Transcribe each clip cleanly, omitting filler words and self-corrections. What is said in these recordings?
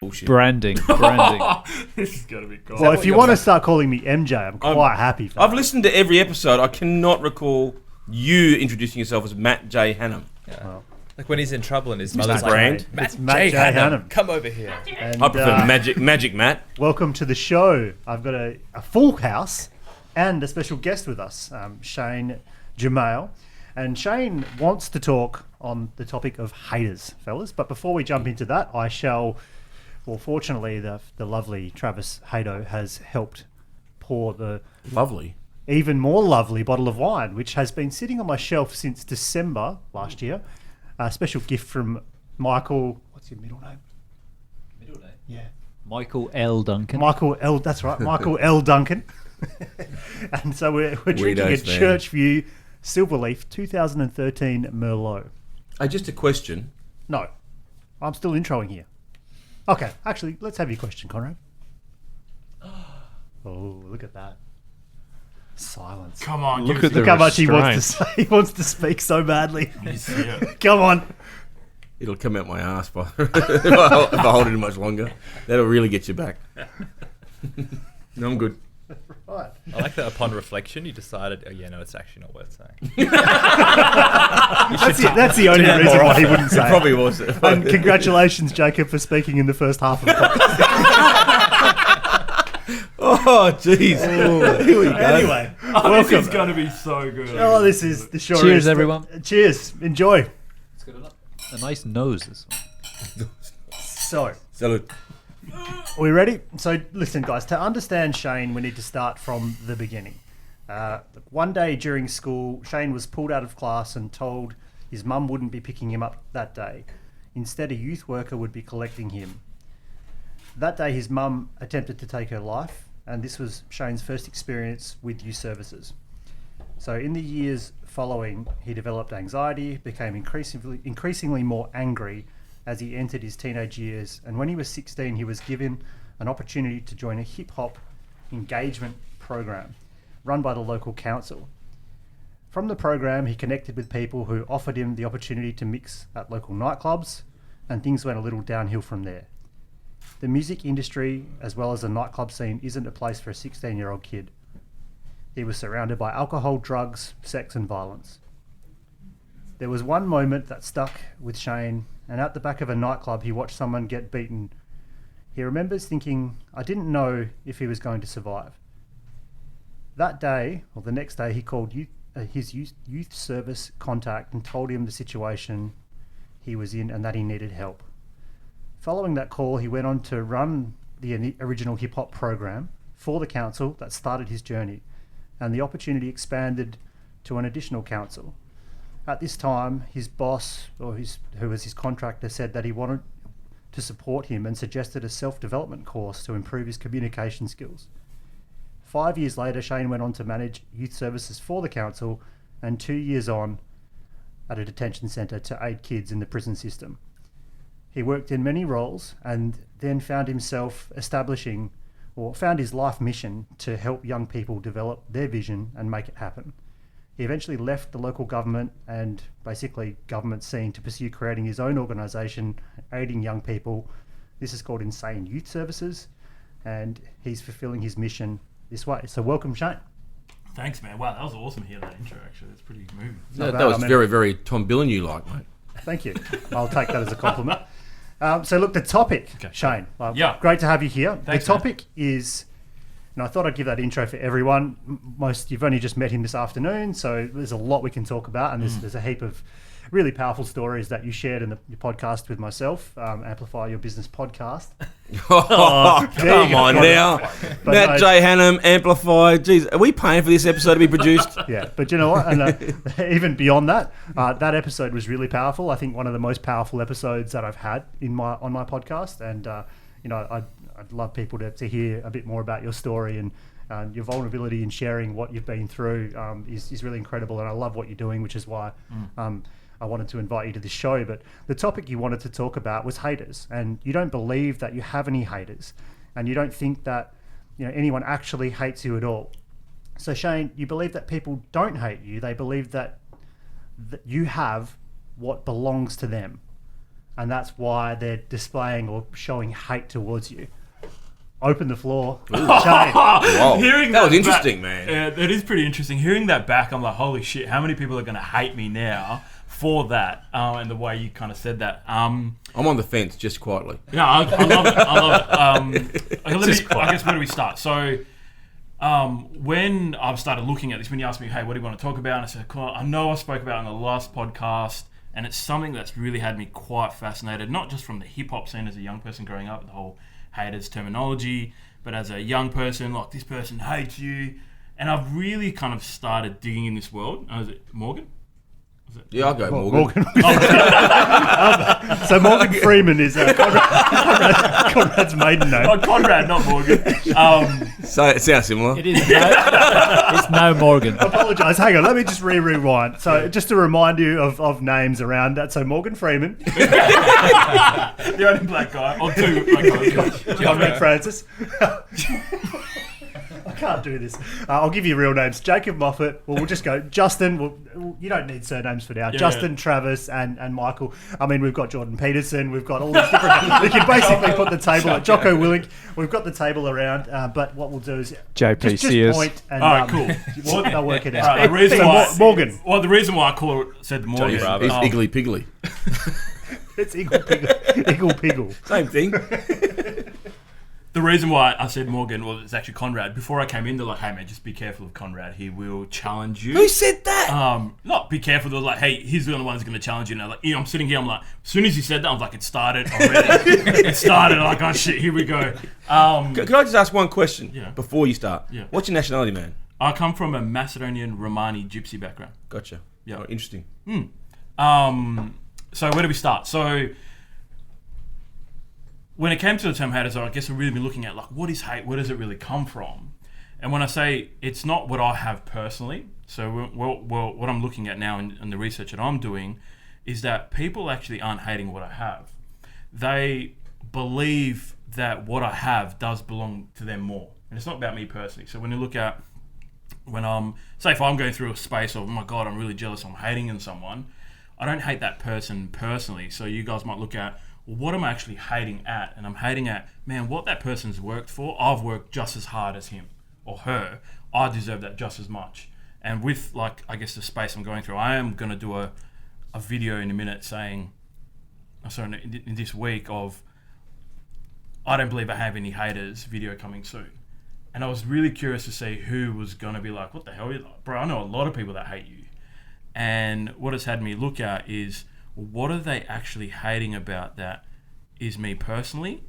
Bullshit. Branding. This is going to be cool. Well, if you want to start calling me MJ, I'm quite happy for I've that. listened to every episode. I cannot recall you introducing yourself as Matt J. Hannum. Well, Like when he's in trouble and his Mr. mother's Brand. like, It's Matt J. Hannum. come over here. And, I prefer Magic Matt. welcome to the show. I've got a full house and a special guest with us, Shane Jamail. And Shane wants to talk on the topic of haters, fellas. But before we jump into that, I shall... Well, fortunately, the lovely Travis Hato has helped pour the Lovely. even more lovely bottle of wine, which has been sitting on my shelf since December last year. A special gift from Michael. What's your middle name? Middle name? Yeah. Michael L. Duncan. Michael L. That's right. Michael L. Duncan. And so we're drinking a Weirdos, man. Churchview Silverleaf 2013 Merlot. Just a question. No, I'm still introing here. Okay, actually, let's have your question, Conrad. Oh, look at that. Silence. Come on, Look give us at the Look how much he wants restraint. to say. He wants to speak so badly. Yeah. Come on. It'll come out my ass if I hold it much longer. That'll really get you back. No, I'm good. Right. I like that upon reflection you decided, oh yeah, no, it's actually not worth saying. That's the only reason why he wouldn't say It it. probably was. And congratulations, Jacob, for speaking in the first half of the podcast. Oh, jeez. Here we go. Anyway, This welcome. is going to be so good. Oh, this is the sure Cheers, is. everyone. Cheers. Enjoy. It's got a nice nose, this one. So, Salute. are we ready? So, listen, guys, to understand Shane, we need to start from the beginning. One day during school, Shane was pulled out of class and told his mum wouldn't be picking him up that day. Instead, a youth worker would be collecting him. That day, his mum attempted to take her life, and this was Shane's first experience with youth services. So, in the years following, he developed anxiety, became increasingly more angry as he entered his teenage years, and when he was 16, he was given an opportunity to join a hip-hop engagement program run by the local council. From the program, he connected with people who offered him the opportunity to mix at local nightclubs, and things went a little downhill from there. The music industry, as well as the nightclub scene, isn't a place for a 16-year-old kid. He was surrounded by alcohol, drugs, sex, and violence. There was one moment that stuck with Shane, and at the back of a nightclub, he watched someone get beaten. He remembers thinking, I didn't know if he was going to survive. That day, or the next day, he called his youth service contact and told him the situation he was in and that he needed help. Following that call, he went on to run the original hip-hop program for the council that started his journey, and the opportunity expanded to an additional council. At this time, his boss, who was his contractor, said that he wanted to support him and suggested a self-development course to improve his communication skills. 5 years later, Shane went on to manage youth services for the council, and 2 years on at a detention centre to aid kids in the prison system. He worked in many roles and then found his life mission to help young people develop their vision and make it happen. He eventually left the local government and basically government scene to pursue creating his own organisation, aiding young people. This is called Sain Youth Services, and he's fulfilling his mission this way. So welcome, Shane. Thanks, man. Wow, that was awesome to hear that intro, actually. That's pretty moving. That bad, was I mean- very, very Tom Billion-you-like, mate. Thank you. I'll take that as a compliment. So look, the topic, Okay. Shane. Yeah. Great to have you here. Thanks, the topic is, and I thought I'd give that intro for everyone. You've only just met him this afternoon, so there's a lot we can talk about, and there's a heap of really powerful stories that you shared in your podcast with myself, Amplify Your Business podcast. Come on now. But Matt no- J. Hannum, Amplify. Jeez, are we paying for this episode to be produced? Yeah, but you know what? And even beyond that, that episode was really powerful. I think one of the most powerful episodes that I've had on my podcast, and I'd love people to hear a bit more about your story and your vulnerability in sharing what you've been through is really incredible, and I love what you're doing, which is why I wanted to invite you to this show. But the topic you wanted to talk about was haters, and you don't believe that you have any haters, and you don't think that anyone actually hates you at all. So Shane, you believe that people don't hate you; they believe that you have what belongs to them. and that's why they're displaying or showing hate towards you. Open the floor. Shane. Wow. Hearing that was back- interesting, man. Yeah, that is pretty interesting. Hearing that back, I'm like, holy shit, how many people are going to hate me now for that? And the way you kind of said that. I'm on the fence, just quietly. Yeah, I love it. I love it. I guess where do we start? So, when I started looking at this, when you asked me, hey, what do you want to talk about? And I said, cool, I know I spoke about it in the last podcast, and it's something that's really had me quite fascinated, not just from the hip-hop scene as a young person growing up, the whole haters terminology, but as a young person, like, this person hates you. And I've really kind of started digging in this world. Is it Morgan? Yeah, I'll go Morgan. So Morgan Freeman is Conrad's maiden name. Oh, Conrad, not Morgan. So it sounds similar. It is it's no Morgan. Apologise. Hang on. Let me just rewind. So just to remind you of names around that. So Morgan Freeman, The only black guy. Or two black guys. Conrad Francis. I can't do this. I'll give you real names. Jacob Moffat. Well, we'll just go. Justin. You don't need surnames for now. Yeah, Justin, yeah. Travis, and Michael. I mean, we've got Jordan Peterson. We've got all these different. We can basically put the table at Jocko Willink. We've got the table around. But what we'll do is JP just Sears. point and All right, cool. they'll work it out. All right, the reason So why Morgan. Well, the reason why I said Morgan. It's Bravo. Iggly Piggly. It's Eagle Piggle. Same thing. The reason why I said Morgan was it's actually Conrad. Before I came in, they're like, "Hey man, just be careful of Conrad. He will challenge you." Who said that? Not be careful. They're like, "Hey, he's the only one who's going to challenge you." And I'm sitting here. I'm like, as soon as he said that, I was like, "It started already." It started. I'm like, "Oh shit, here we go." Can I just ask one question Yeah. before you start? Yeah. What's your nationality, man? I come from a Macedonian Romani gypsy background. Gotcha. Yeah. Oh, interesting. So where do we start? So when it came to the term haters, I guess I've really been looking at like, what is hate? Where does it really come from? And when I say it's not what I have personally, so what I'm looking at now in the research that I'm doing is that people actually aren't hating what I have. They believe that what I have does belong to them more. And it's not about me personally. So when you look at, say if I'm going through a space of, oh my God, I'm really jealous, I'm hating in someone, I don't hate that person personally. So you guys might look at, well, what am I actually hating at? And I'm hating at, man, what that person's worked for, I've worked just as hard as him or her. I deserve that just as much. And with, like, I guess the space I'm going through, I am going to do a video in a minute saying, in this week of, I don't believe I have any haters video coming soon. And I was really curious to see who was going to be like, what the hell? Bro, I know a lot of people that hate you. And what it's had me look at is, what are they actually hating about that is me personally,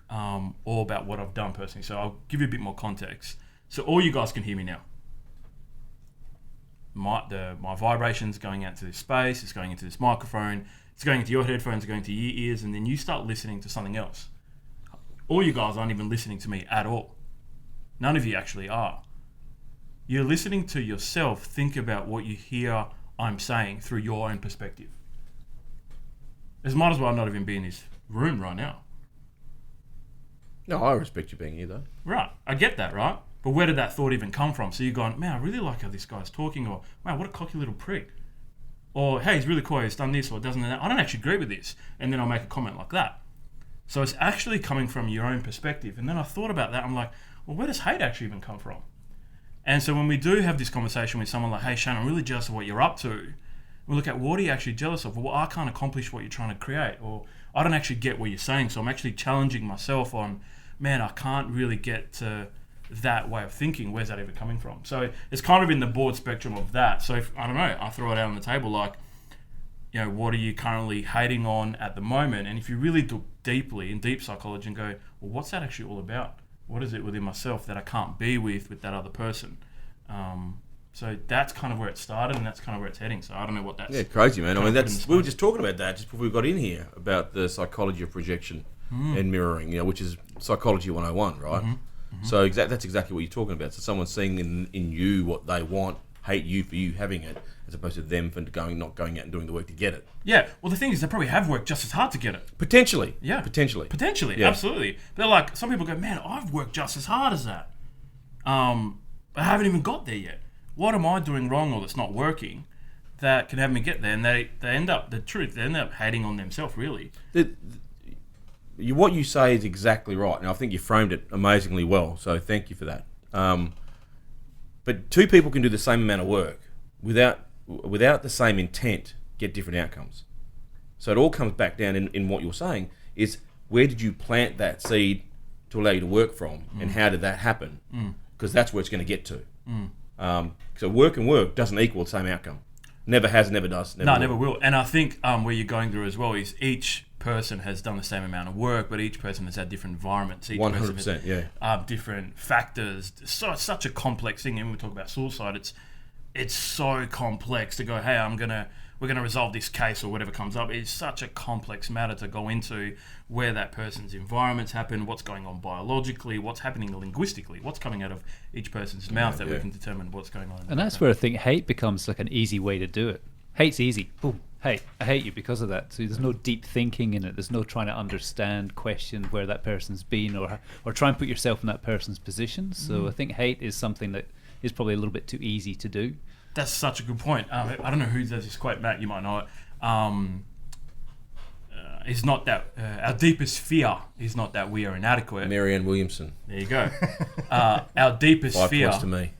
or about what I've done personally? So I'll give you a bit more context. So all you guys can hear me now. My vibration's going out to this space, it's going into this microphone, it's going into your headphones, it's going to your ears, and then you start listening to something else. All you guys aren't even listening to me at all. None of you actually are. You're listening to yourself think about what you hear I'm saying through your own perspective. This might as well not even be in this room right now. No, I respect you being here, though. Right, I get that, right? But where did that thought even come from? So you're going, man, I really like how this guy's talking, or, man, what a cocky little prick. Or, hey, he's really cool, he's done this, or doesn't that. I don't actually agree with this. And then I'll make a comment like that. So it's actually coming from your own perspective. And then I thought about that, I'm like, well, where does hate actually even come from? And so when we do have this conversation with someone like, hey, Shane, I'm really jealous of what you're up to, we look at, what are you actually jealous of? Well, I can't accomplish what you're trying to create, or I don't actually get what you're saying, so I'm actually challenging myself on, man, I can't really get to that way of thinking. Where's that even coming from? So it's kind of in the broad spectrum of that. So if, I don't know, I throw it out on the table like, you know, what are you currently hating on at the moment? And if you really look deeply in deep psychology and go, well, what's that actually all about? What is it within myself that I can't be with that other person? So that's kind of where it started, and that's kind of where it's heading. So I don't know what that's... Yeah, crazy, man. I mean, that's we were just talking about that just before we got in here, about the psychology of projection and mirroring, you know, which is psychology 101, right? So that's exactly what you're talking about. So someone's seeing in you what they want, hate you for you having it, as opposed to them for not going out and doing the work to get it. Yeah, well, the thing is, they probably have worked just as hard to get it. Potentially. Yeah. Potentially, Yeah. Absolutely. They're like, some people go, man, I've worked just as hard as that. But I haven't even got there yet. What am I doing wrong or that's not working that can have me get there, and they end up they end up hating on themselves, really. What you say is exactly right. Now, I think you framed it amazingly well, so thank you for that. But two people can do the same amount of work without the same intent, get different outcomes. So it all comes back down in what you're saying is, where did you plant that seed to allow you to work from, and how did that happen? Because that's where it's going to get to. So work and work doesn't equal the same outcome. Never has, never does. Never will. And I think where you're going through as well is each person has done the same amount of work, but each person has had different environments. Each 100%, yeah. Different factors. So it's such a complex thing. And when we talk about suicide, it's so complex to go, hey, we're gonna resolve this case or whatever comes up. It's such a complex matter to go into, where that person's environments happen, what's going on biologically, what's happening linguistically, what's coming out of each person's mouth that we can determine what's going on. And that's where I think hate becomes like an easy way to do it. Hate's easy. Boom. Hate. I hate you because of that. So there's no deep thinking in it. There's no trying to understand, question where that person's been, or try and put yourself in that person's position. So I think hate is something that is probably a little bit too easy to do. That's such a good point. I don't know who does this quote, Matt. You might know it. It's not that our deepest fear is not that we are inadequate. Marianne Williamson. There you go. Our deepest 5 fear. points to me.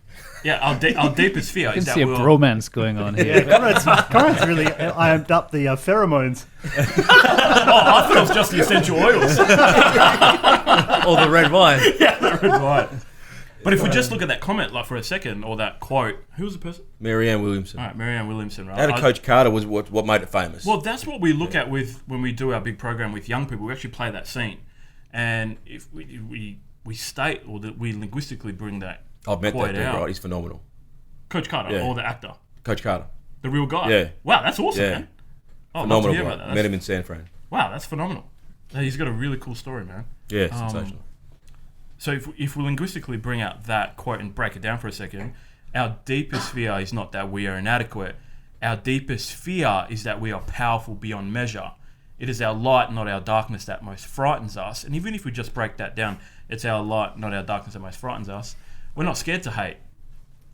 Yeah, our deepest fear You is can that see a we'll... bromance going on here. Conrad's really amped up the pheromones. I thought it was just the essential oils. Or the red wine. Yeah, the red wine. But if we just look at that comment like for a second, or that quote, who was the person? Marianne Williamson. All right, Marianne Williamson, right? How to Coach Carter was what made it famous. Well, that's what we look at with when we do our big program with young people. We actually play that scene, and if we state or that we linguistically bring that I've met that quote dude, out. right? He's phenomenal. Coach Carter, Yeah. or the actor, Coach Carter. the real guy. Yeah. Wow, that's awesome, Yeah. man. Oh, I'd love to Phenomenal hear guy. about that. Met him in San Fran. Wow, that's phenomenal. He's got a really cool story, man. Yeah, sensational. So if we linguistically bring out that quote and break it down for a second, our deepest fear is not that we are inadequate. Our deepest fear is that we are powerful beyond measure. It is our light, not our darkness, that most frightens us. And even if we just break that down, it's our light, not our darkness, that most frightens us. We're not scared to hate.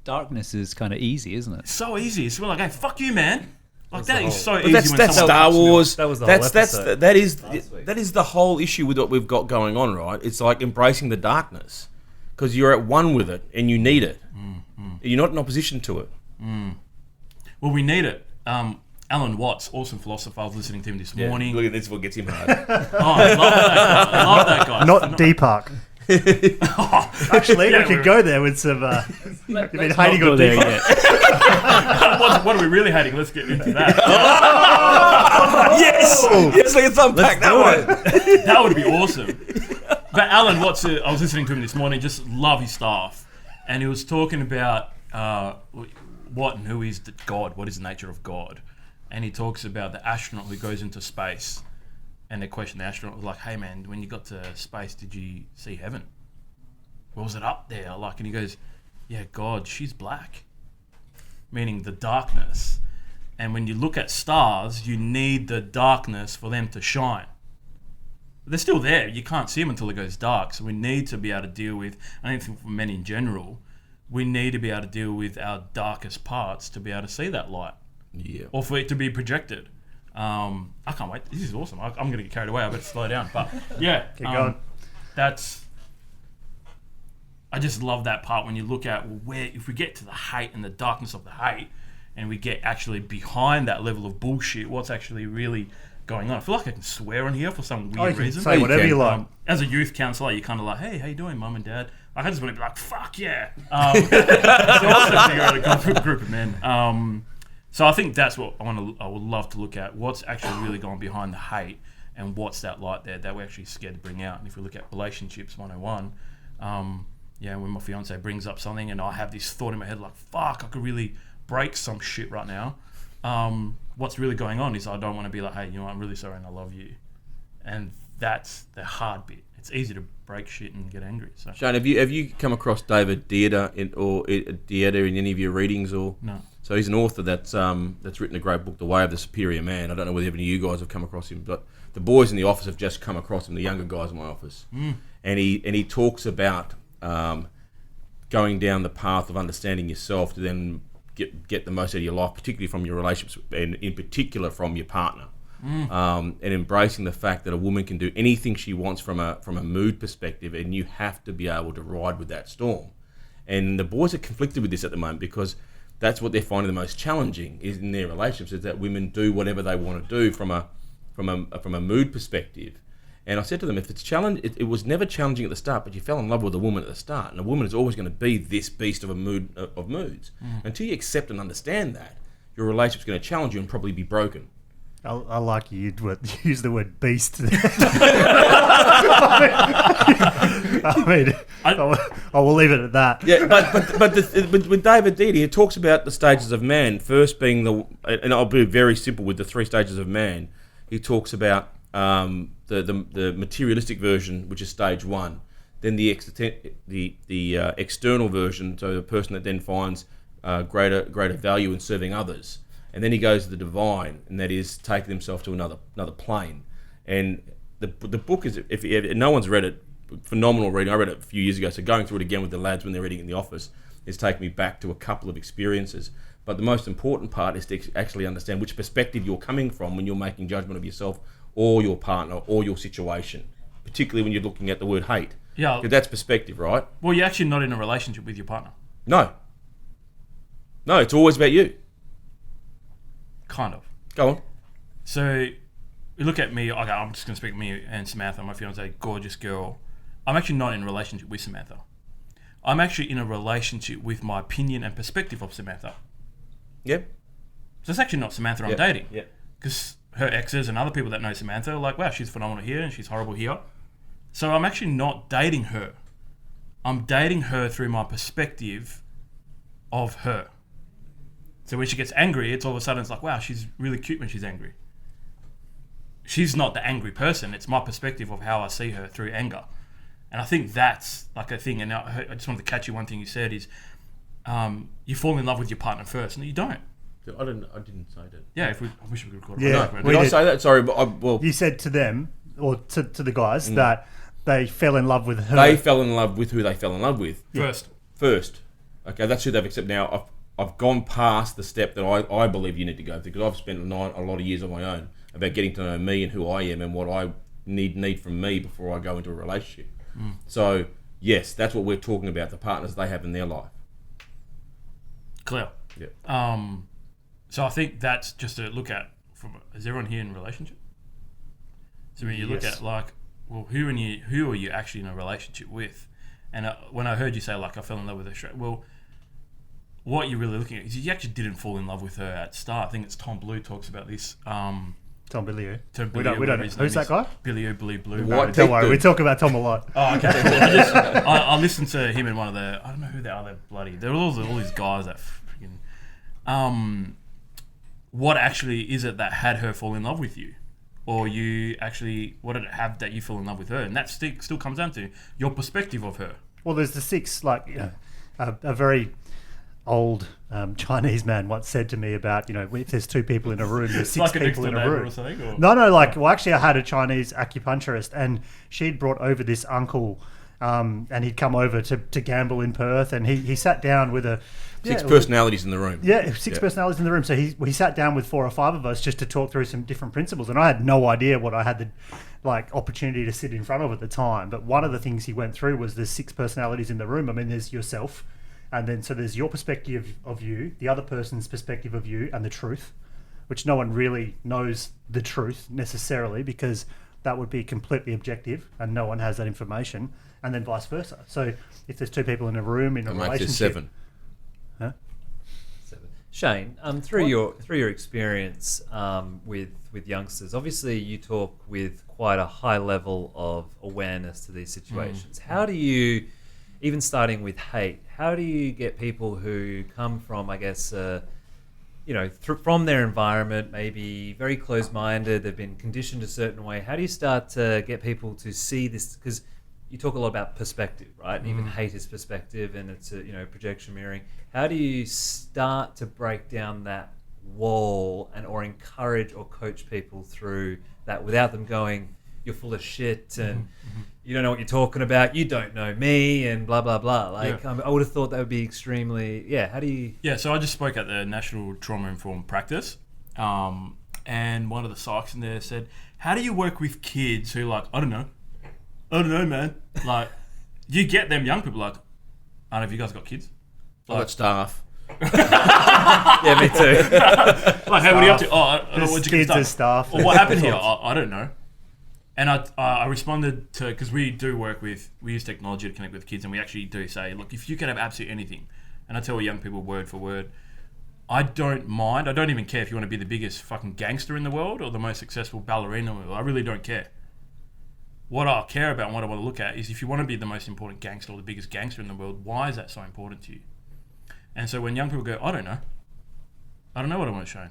Darkness is kind of easy, isn't it? It's so easy. It's like, hey, fuck you, man. Like that is so But easy. that's when someone Star cuts me off. Wars. That was the whole episode. That is the whole issue with what we've got going on, right? It's like embracing the darkness because you're at one with it and you need it. You're not in opposition to it. Well, we need it. Alan Watts, awesome philosopher. I was listening to him this morning. Look at this. What gets him hard. I love that guy. Not Deepak. Actually, Yeah, we could go there with some. You've been hating on there Deepak. yet. What are we really hating? Let's get into that. Yes, let's unpack that one. That would be awesome. But Alan Watts, I was listening to him this morning. Just love his stuff, and he was talking about what and who is God. What is the nature of God? And he talks about the astronaut who goes into space. And they question the astronaut was like, "Hey man, when you got to space, did you see heaven? What was it up there like?" And he goes, "Yeah, God, she's black," meaning the darkness. And when you look at stars, you need the darkness for them to shine. But they're still there. You can't see them until it goes dark. So we need to be able to deal with. I think for men in general, we need to be able to deal with our darkest parts to be able to see that light, Yeah. or for it to be projected. I can't wait. This is awesome. I'm going to get carried away. I better slow down. But yeah, Keep going. I just love that part when you look at where, if we get to the hate and the darkness of the hate, and we get actually behind that level of bullshit, what's actually really going on. I feel like I can swear on here for some weird Oh, you can reason. say whatever you like. As a youth counsellor, you're kind of like, hey, how you doing, mum and dad? Like, I just want to be like, fuck yeah. It's awesome to hear a group of men. So I think that's what I would love to look at. What's actually really going behind the hate, and what's that light there that we're actually scared to bring out. And if we look at relationships 101, when my fiance brings up something and I have this thought in my head like, fuck, I could really break some shit right now. What's really going on is I don't want to be like, hey, you know what, I'm really sorry and I love you. And that's the hard bit. It's easy to break shit and get angry. So Shane, have you come across David Deida in any of your readings or? No. So he's an author that's written a great book, The Way of the Superior Man. I don't know whether any of you guys have come across him, but the boys in the office have just come across him, the younger guys in my office. And he talks about going down the path of understanding yourself to then get the most out of your life, particularly from your relationships, and in particular from your partner. And embracing the fact that a woman can do anything she wants from a mood perspective, and you have to be able to ride with that storm. And the boys are conflicted with this at the moment, because that's what they're finding the most challenging is in their relationships, is that women do whatever they want to do from a mood perspective. And I said to them, if it's challenge, it was never challenging at the start, but you fell in love with a woman at the start, and a woman is always going to be this beast of moods. Until you accept and understand that, your relationship's going to challenge you and probably be broken. I like you use the word beast. I will leave it at that. Yeah, but with David Deedy, it talks about the stages of man. First being and I'll be very simple with the 3 stages of man. He talks about the materialistic version, which is stage 1. Then the external version, so the person that then finds greater value in serving others. And then he goes to the divine, and that is taking himself to another plane. And the book is, if no one's read it, phenomenal reading. I read it a few years ago, so going through it again with the lads when they're reading it in the office is taking me back to a couple of experiences. But the most important part is to actually understand which perspective you're coming from when you're making judgment of yourself or your partner or your situation, particularly when you're looking at the word hate. Yeah. Because that's perspective, right? Well, you're actually not in a relationship with your partner. No, it's always about you. Kind of. Go on. So, you look at me, okay, I'm just going to speak to me and Samantha, my fiance, gorgeous girl. I'm actually not in a relationship with Samantha. I'm actually in a relationship with my opinion and perspective of Samantha. Yep. So it's actually not Samantha I'm dating. Yeah. Because her exes and other people that know Samantha are like, wow, she's phenomenal here and she's horrible here. So I'm actually not dating her. I'm dating her through my perspective of her. So when she gets angry, it's all of a sudden it's like, wow, she's really cute when she's angry. She's not the angry person. It's my perspective of how I see her through anger. And I think that's like a thing. And I just wanted to catch you. One thing you said is you fall in love with your partner first. No, you don't. I didn't say that. Yeah, I wish we could record it. Yeah, Right. Did I say that? Sorry, but You said to them, or to the guys, that they fell in love with her. they fell in love with who they fell in love with First. Okay, that's who they've accepted. Now I've gone past the step that I believe you need to go through, because I've spent a lot of years on my own about getting to know me and who I am and what I need from me before I go into a relationship. So yes, that's what we're talking about, the partners they have in their life. Clear. Yeah. So I think that's just to look at is everyone here in a relationship? So when you look at like, well, who are you actually in a relationship with? And when I heard you say like I fell in love with her, well, what you're really looking at is you actually didn't fall in love with her at the start. I think it's Tom Blue talks about this. Tom Billy. We don't know. Who's that guy? Billy Blue. What? Don't worry, we talk about Tom a lot. Oh, okay. I listened to him in one of the, I don't know who the other bloody, there were all these guys that freaking, what actually is it that had her fall in love with you? Or you actually, what did it have that you fell in love with her? And that still comes down to your perspective of her. Well, there's the 6, like, a very old Chinese man once said to me about, if there's 2 people in a room, there's 6 like people in a room. Or something, or? No, actually I had a Chinese acupuncturist, and she'd brought over this uncle, and he'd come over to gamble in Perth, and he sat down with a... 6 personalities in the room. Yeah, 6 personalities in the room. So he sat down with 4 or 5 of us just to talk through some different principles, and I had no idea what I had the opportunity to sit in front of at the time. But one of the things he went through was there's 6 personalities in the room. I mean, there's yourself, and then so there's your perspective of you, the other person's perspective of you, and the truth, which no one really knows the truth necessarily, because that would be completely objective and no one has that information, and then vice versa. So if there's 2 people in a room in a relationship... Makes it 7. Huh? 7. Shane, through your experience with youngsters, obviously you talk with quite a high level of awareness to these situations. How do you, even starting with hate, how do you get people who come from, I guess, from their environment, maybe very closed-minded, they've been conditioned a certain way. How do you start to get people to see this? Because you talk a lot about perspective, right? And even hate is perspective, and it's projection mirroring. How do you start to break down that wall or encourage or coach people through that without them going, you're full of shit, and you don't know what you're talking about, you don't know me, and blah, blah, blah. Like, Yeah. I would have thought that would be extremely, how do you... Yeah, so I just spoke at the National Trauma Informed Practice, and one of the psychs in there said, how do you work with kids who like, I don't know, man. Like, you get them young people like, I don't know if you guys got kids. I've got staff. Yeah, me too. Like, hey, what are you up to? Oh, I don't know There's what you kids as staff. Or what happened here? I don't know. And I responded to, because we use technology to connect with kids, and we actually do say, look, if you can have absolutely anything, and I tell young people word for word, I don't mind. I don't even care if you want to be the biggest fucking gangster in the world or the most successful ballerina in the world. I really don't care. What I care about and what I want to look at is if you want to be the most important gangster or the biggest gangster in the world, why is that so important to you? And so when young people go, I don't know what I want to show.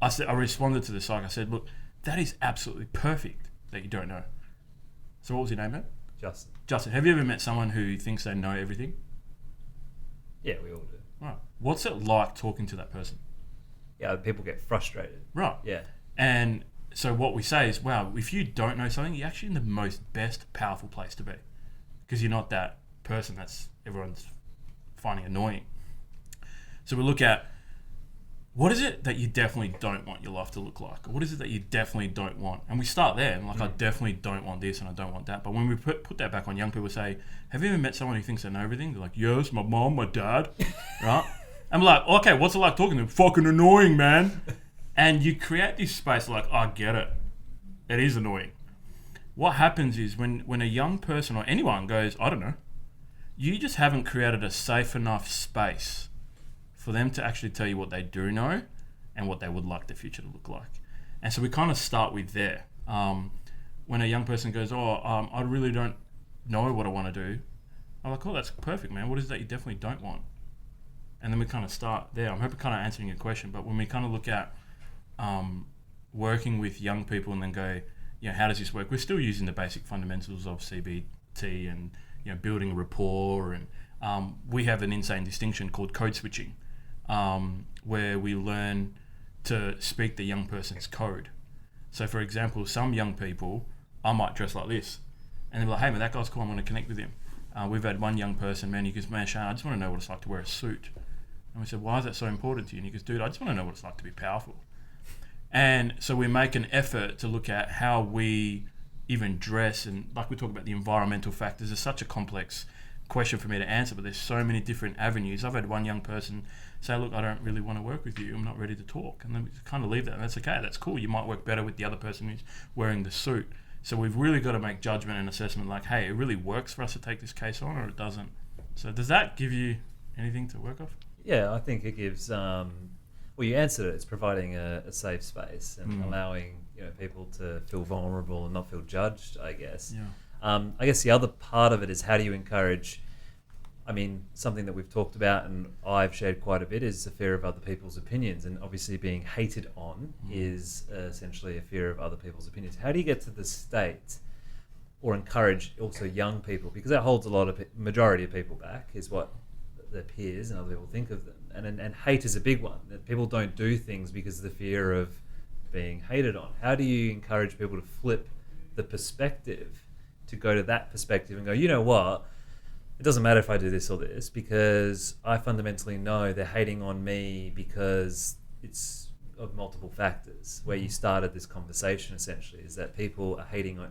I responded to the psych. I said, look, that is absolutely perfect that you don't know. So what was your name, mate? Justin, have you ever met someone who thinks they know everything? Yeah, we all do. Right. What's it like talking to that person? Yeah, people get frustrated. Right. Yeah. And so what we say is, wow, if you don't know something, you're actually in the most best, powerful place to be. Because you're not that person that's everyone's finding annoying. So we look at, what is it that you definitely don't want your life to look like? Or what is it that you definitely don't want? And we start there. And like, I definitely don't want this and I don't want that. But when we put that back on young people, say, have you ever met someone who thinks they know everything? They're like, yes, my mom, my dad, right? And we're like, okay, what's it like talking to them? Fucking annoying, man. And you create this space like, I get it. It is annoying. What happens is when a young person or anyone goes, I don't know, you just haven't created a safe enough space for them to actually tell you what they do know and what they would like the future to look like. And so we kind of start with there. When a young person goes, I really don't know what I want to do, I'm like, oh, that's perfect, man. What is it that you definitely don't want? And then we kind of start there. I'm hoping kind of answering your question, but when we kind of look at working with young people and then go, how does this work? We're still using the basic fundamentals of CBT and building a rapport, and we have an insane distinction called code switching, where we learn to speak the young person's code. So for example, some young people, I might dress like this, and they're like, hey man, that guy's cool, I'm going to connect with him. We've had one young person, man, he goes, man, Shane, I just want to know what it's like to wear a suit. And we said, why is that so important to you? And he goes, dude, I just want to know what it's like to be powerful. And so we make an effort to look at how we even dress, and like we talk about the environmental factors. It's such a complex question for me to answer, but there's so many different avenues. I've had one young person say, look, I don't really want to work with you, I'm not ready to talk. And then we kind of leave that, and that's okay, that's cool. You might work better with the other person who's wearing the suit. So we've really got to make judgment and assessment like, hey, it really works for us to take this case on, or it doesn't. So does that give you anything to work off? Yeah, I think it gives, well, you answered it. It's providing a safe space and allowing people to feel vulnerable and not feel judged, I guess. Yeah. I guess the other part of it is, how do you encourage, something that we've talked about and I've shared quite a bit is the fear of other people's opinions, and obviously being hated on is essentially a fear of other people's opinions. How do you get to the state or encourage also young people, because that holds a lot of majority of people back, is what their peers and other people think of them, and hate is a big one, that people don't do things because of the fear of being hated on. How do you encourage people to flip the perspective, to go to that perspective and go, you know what, it doesn't matter if I do this or this, because I fundamentally know they're hating on me because it's of multiple factors. Where you started this conversation essentially is that people are hating on,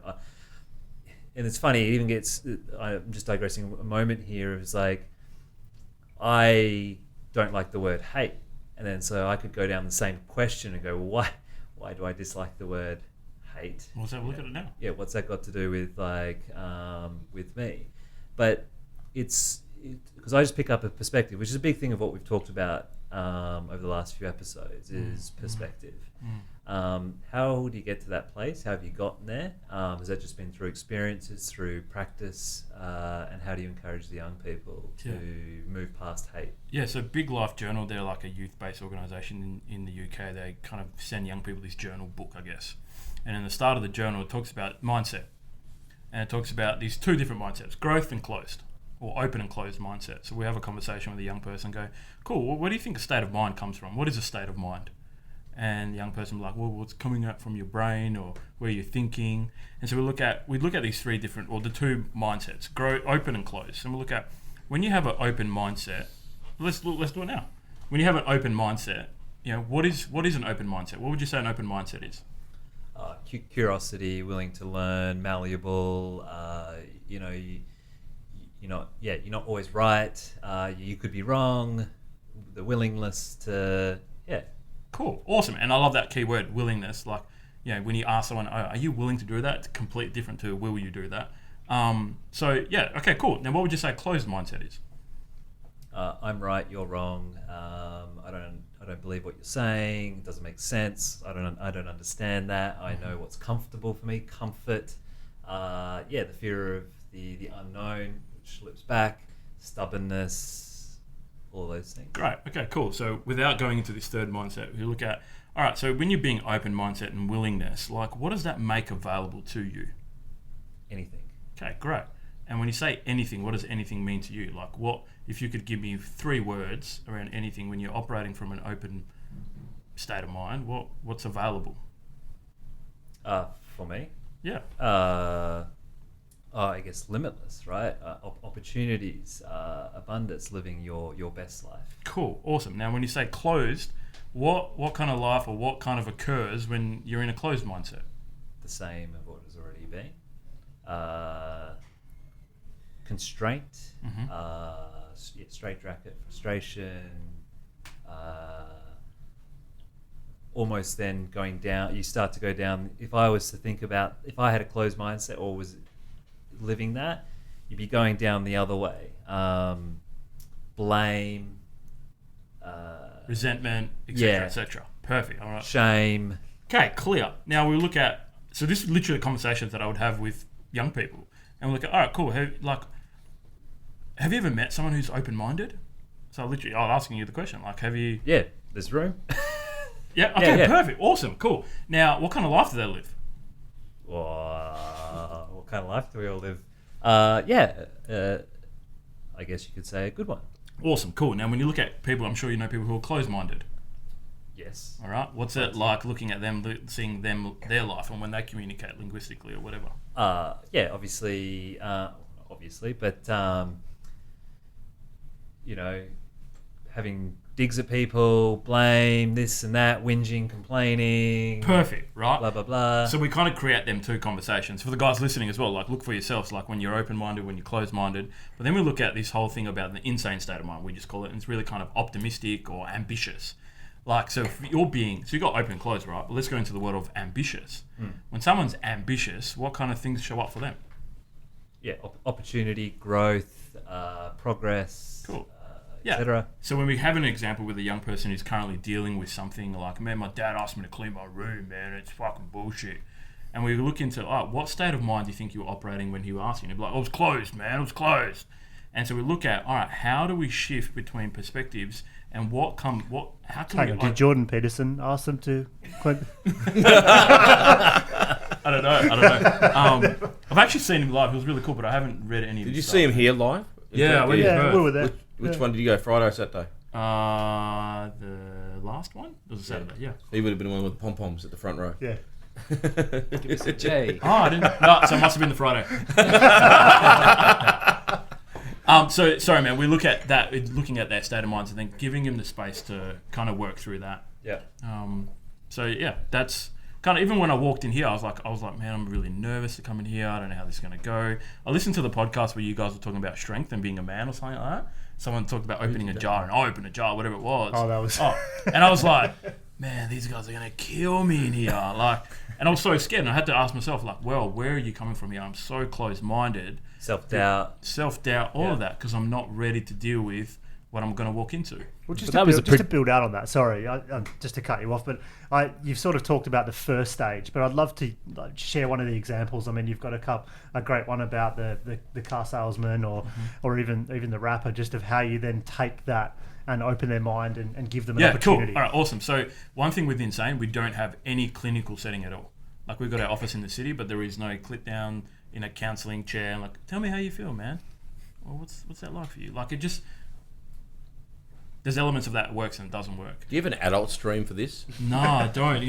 and it's funny, it even gets, I'm just digressing a moment here, it's like, I don't like the word hate, and then so I could go down the same question and go, well, why do I dislike the word hate? Let's have a look at it now. Yeah, what's that got to do with with me? But it's because I just pick up a perspective, which is a big thing of what we've talked about over the last few episodes, is perspective. How do you get to that place? How have you gotten there? Has that just been through experiences, through practice, and how do you encourage the young people to move past hate? Yeah, so Big Life Journal, they're like a youth-based organisation in the UK. They kind of send young people this journal book, I guess. And in the start of the journal, it talks about mindset. And it talks about these two different mindsets, growth and closed, or open and closed mindset. So we have a conversation with a young person and go, cool, well, where do you think a state of mind comes from? What is a state of mind? and the young person will be like, well, what's coming out from your brain or where you're thinking? And so we look at these three different, or the two mindsets, grow, open and closed. And we look at when you have an open mindset. Let's do it now. When you have an open mindset, what is an open mindset? What would you say an open mindset is? Curiosity, willing to learn, malleable. You're not always right. You could be wrong. The willingness to, Cool, awesome, and I love that key word, willingness. Like, when you ask someone, "Oh, are you willing to do that?" It's completely different to "Will you do that?" Okay, cool. Now, what would you say closed mindset is? I'm right, you're wrong. I don't believe what you're saying. It doesn't make sense. I don't understand that. I know what's comfortable for me. Comfort. The fear of the unknown, which slips back. Stubbornness. All those things. Great. Okay, cool. So without going into this third mindset, we look at, all right, so when you're being open mindset and willingness, like what does that make available to you? Anything. Okay, great. And when you say anything, what does anything mean to you? Like what, if you could give me 3 words around anything when you're operating from an open state of mind, what's available? For me? Yeah. I guess limitless, right? Opportunities, abundance, living your best life. Cool, awesome. Now, when you say closed, what kind of life or what kind of occurs when you're in a closed mindset? The same of what has already been. Constraint, straitjacket, frustration. Almost then going down. You start to go down. If I was to think about, if I had a closed mindset or was living that, you'd be going down the other way. Blame, resentment, etc., etc. Perfect. All right. Shame. Okay, clear. Now we look at, so this is literally conversations that I would have with young people, and we look at, all right, cool. Have you ever met someone who's open-minded? So literally, I was asking you the question, like, have you? Yeah, there's room. Yeah. Okay. Yeah. Perfect. Awesome. Cool. Now, what kind of life do they live? What kind of life do we all live? I guess you could say a good one. Awesome, cool. Now, when you look at people, I'm sure you know people who are closed-minded. Yes. All right. What's it like looking at them, seeing them, their life, and when they communicate linguistically or whatever? Obviously, but having digs at people, blame, this and that, whinging, complaining. Perfect, right? Blah, blah, blah. So we kind of create them 2 conversations. For the guys listening as well, like look for yourselves, like when you're open-minded, when you're closed-minded. But then we look at this whole thing about the insane state of mind, we just call it, and it's really kind of optimistic or ambitious. Like, so if you're so you got open and closed, right? But let's go into the world of ambitious. When someone's ambitious, what kind of things show up for them? Yeah, opportunity, growth, progress. Cool. Et cetera. So when we have an example with a young person who's currently dealing with something like, man, my dad asked me to clean my room, man, it's fucking bullshit. And we look into, what state of mind do you think you were operating when he was asking? He'd be like, it was closed, man, it was closed. And so we look at, all right, how do we shift between perspectives and how can Hang on, did Jordan Peterson ask them to clean? I don't know. I've actually seen him live. He was really cool, but I haven't read any of his Did you stuff. see him here live? Yeah, we were there. Which one did you go, Friday or Saturday? The last one? It was a Saturday, yeah. He would have been the one with the pom-poms at the front row. Yeah. Give us a J. Oh, I didn't. No, so it must have been the Friday. So sorry, man. We look at that, looking at their state of minds, and then giving him the space to kind of work through that. Yeah. So yeah, that's kind of, even when I walked in here, I was like, man, I'm really nervous to come in here. I don't know how this is going to go. I listened to the podcast where you guys were talking about strength and being a man or something like that. Someone talked about opening a jar, and I opened a jar, whatever it was. Oh, that was. And I was like, man, these guys are going to kill me in here. Like, and I was so scared, and I had to ask myself, like, well, where are you coming from here? I'm so closed-minded. Self-doubt, all of that, because I'm not ready to deal with what I'm going to walk into. Well, just to build out on that, sorry, just to cut you off, but you've sort of talked about the first stage, but I'd love to share one of the examples. I mean, you've got a great one about the car salesman or even the rapper, just of how you then take that and open their mind and give them an opportunity. Cool. All right, awesome. So one thing with Sain, we don't have any clinical setting at all. Like, we've got our office in the city, but there is no clip down in a counselling chair and like, tell me how you feel, man. Well, what's that like for you? Like, it just... there's elements of that works and it doesn't work. Do you have an adult stream for this? No, I don't.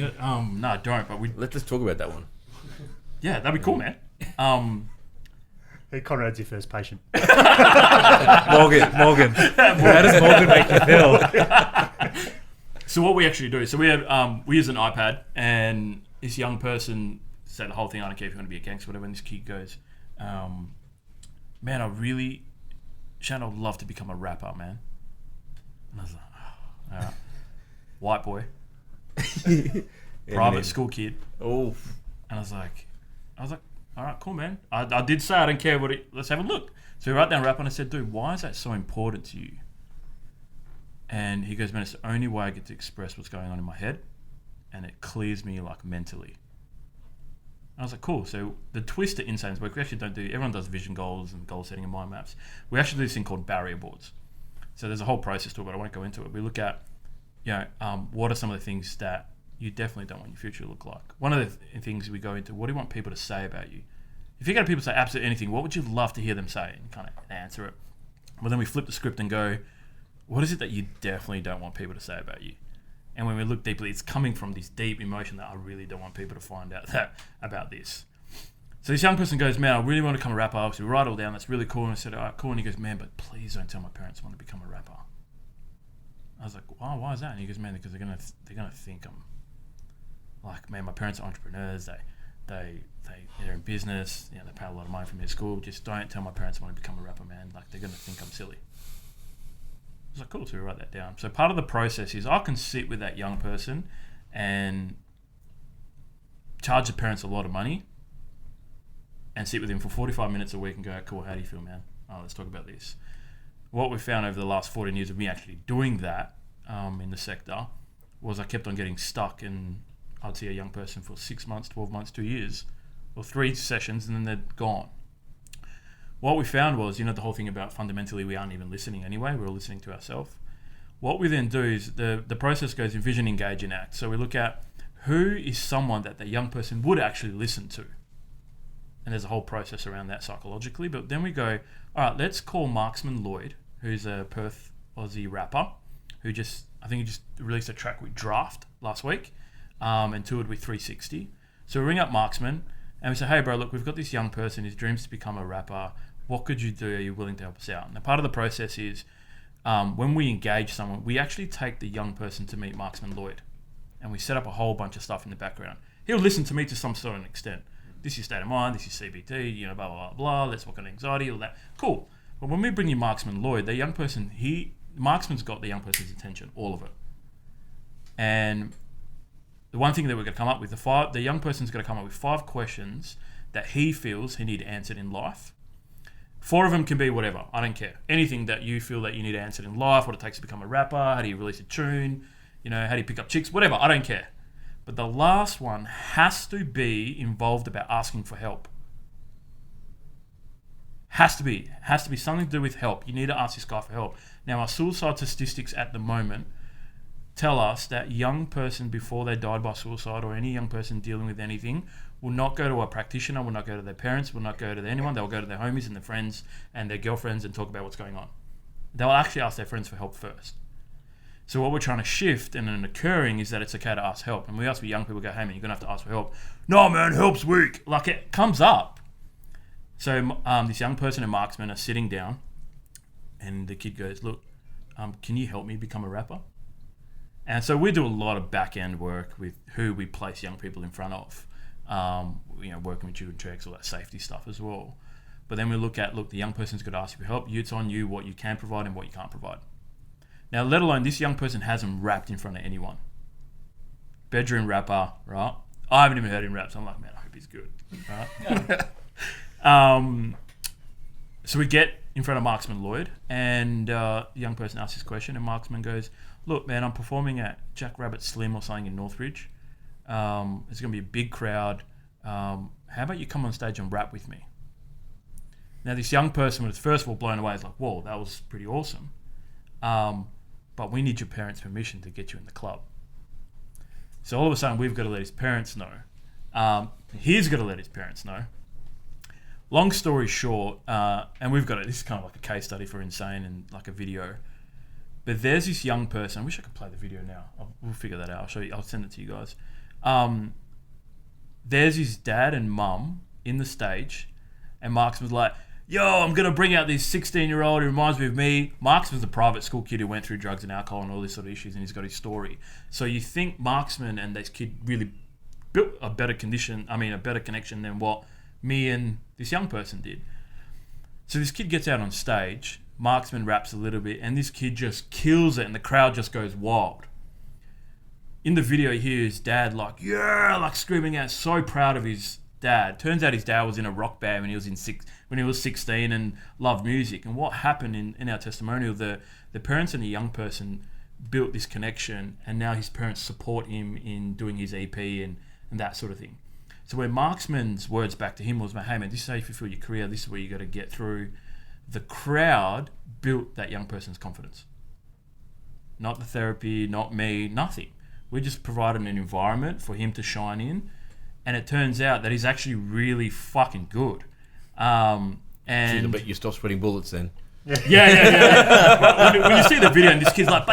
No, I don't. But Let's talk about that one. yeah, that'd be cool, man. Hey, Conrad's your first patient. Morgan. How does Morgan make you feel? So what we actually do, so we use an iPad, and this young person said the whole thing, I don't care if you want to be a gangster, whatever, and this kid goes, man, Shane, I'd love to become a rapper, man. And I was like, oh, all right. White boy. Private school kid. Oh. And I was like, all right, cool, man. I did say I don't care let's have a look. So we wrote down rap, and I said, dude, why is that so important to you? And he goes, man, it's the only way I get to express what's going on in my head, and it clears me like mentally. I was like, cool. So the twist at Insane's work, we actually don't do, everyone does vision goals and goal setting and mind maps. We actually do this thing called barrier boards. So there's a whole process to it, but I won't go into it. We look at, what are some of the things that you definitely don't want your future to look like. One of the things we go into, what do you want people to say about you? If you get people to say absolutely anything, what would you love to hear them say? And kind of answer it. Well, then we flip the script and go, what is it that you definitely don't want people to say about you? And when we look deeply, it's coming from this deep emotion that I really don't want people to find out about this. So this young person goes, man, I really want to become a rapper. So we write it all down. That's really cool. And I said, all right, cool. And he goes, man, but please don't tell my parents I want to become a rapper. I was like, wow, why is that? And he goes, man, because they're gonna think I'm like, man, my parents are entrepreneurs. They're in business. They pay a lot of money for me at school. Just don't tell my parents I want to become a rapper, man. Like, they're gonna think I'm silly. I was like, cool, so we write that down. So part of the process is I can sit with that young person and charge the parents a lot of money and sit with him for 45 minutes a week and go, cool, how do you feel, man? Oh, let's talk about this. What we found over the last 14 years of me actually doing that in the sector was I kept on getting stuck, and I'd see a young person for 6 months, 12 months, 2 years, or 3 sessions, and then they're gone. What we found was, the whole thing about fundamentally we aren't even listening anyway, we're all listening to ourselves. What we then do is the process goes envision, engage, and act. So we look at who is someone that the young person would actually listen to. And there's a whole process around that psychologically. But then we go, all right, let's call Marksman Lloyd, who's a Perth Aussie rapper, I think he just released a track with Draft last week and toured with 360. So we ring up Marksman and we say, hey bro, look, we've got this young person, his dreams to become a rapper. What could you do? Are you willing to help us out? And part of the process is when we engage someone, we actually take the young person to meet Marksman Lloyd, and we set up a whole bunch of stuff in the background. He'll listen to me to some sort of extent. This is state of mind, this is CBT, blah, blah, blah, blah, let's work on anxiety, all that. Cool. But when we bring in Marksman Lloyd, the young person, Marksman's got the young person's attention, all of it. And the one thing that we're going to come up with, the young person's going to come up with 5 questions that he feels he need answered in life. 4 of them can be whatever, I don't care. Anything that you feel that you need answered in life, what it takes to become a rapper, how do you release a tune, how do you pick up chicks, whatever, I don't care. But the last one has to be involved about asking for help. Has to be something to do with help. You need to ask this guy for help. Now, our suicide statistics at the moment tell us that young person before they died by suicide, or any young person dealing with anything, will not go to a practitioner, will not go to their parents, will not go to anyone. They'll go to their homies and their friends and their girlfriends and talk about what's going on. They'll actually ask their friends for help first. So what we're trying to shift and then occurring is that it's okay to ask help. And we ask for young people, go, hey man, you're going to have to ask for help. No man, help's weak. Like, it comes up. So this young person and Marksman are sitting down, and the kid goes, look, can you help me become a rapper? And so we do a lot of back-end work with who we place young people in front of, working with children checks, all that safety stuff as well. But then we look, the young person's got to ask you for help. It's on you what you can provide and what you can't provide. Now, let alone this young person hasn't rapped in front of anyone. Bedroom rapper, right? I haven't even heard him rap, so I'm like, man, I hope he's good, right? So we get in front of Marksman Lloyd, and the young person asks this question, and Marksman goes, look, man, I'm performing at Jack Rabbit Slim or something in Northbridge. It's going to be a big crowd. How about you come on stage and rap with me? Now, this young person was first of all blown away. It's like, whoa, that was pretty awesome. But we need your parents' permission to get you in the club. So all of a sudden, we've got to let his parents know. He's got to let his parents know. Long story short, and we've got it. This is kind of like a case study for Insane and like a video. But there's this young person. I wish I could play the video now. We'll figure that out. I'll show you. I'll send it to you guys. There's his dad and mum in the stage, and Marks was like, yo, I'm going to bring out this 16-year-old who reminds me of me. Marks was the private school kid who went through drugs and alcohol and all these sort of issues, and he's got his story. So you think Marksman and this kid really built a better connection than what me and this young person did. So this kid gets out on stage, Marksman raps a little bit, and this kid just kills it, and the crowd just goes wild. In the video, you hear his dad like screaming out, so proud of his dad. Turns out his dad was in a rock band when he was 16 and loved music. And what happened in our testimonial, the parents and the young person built this connection, and now his parents support him in doing his EP and that sort of thing. So where Marksman's words back to him was, hey man, this is how you fulfill your career, this is where you got to get through. The crowd built that young person's confidence. Not the therapy, not me, nothing. We just provided an environment for him to shine in, and it turns out that he's actually really fucking good. And I bet you stop spreading bullets then. Yeah. when you see the video and this kid's like,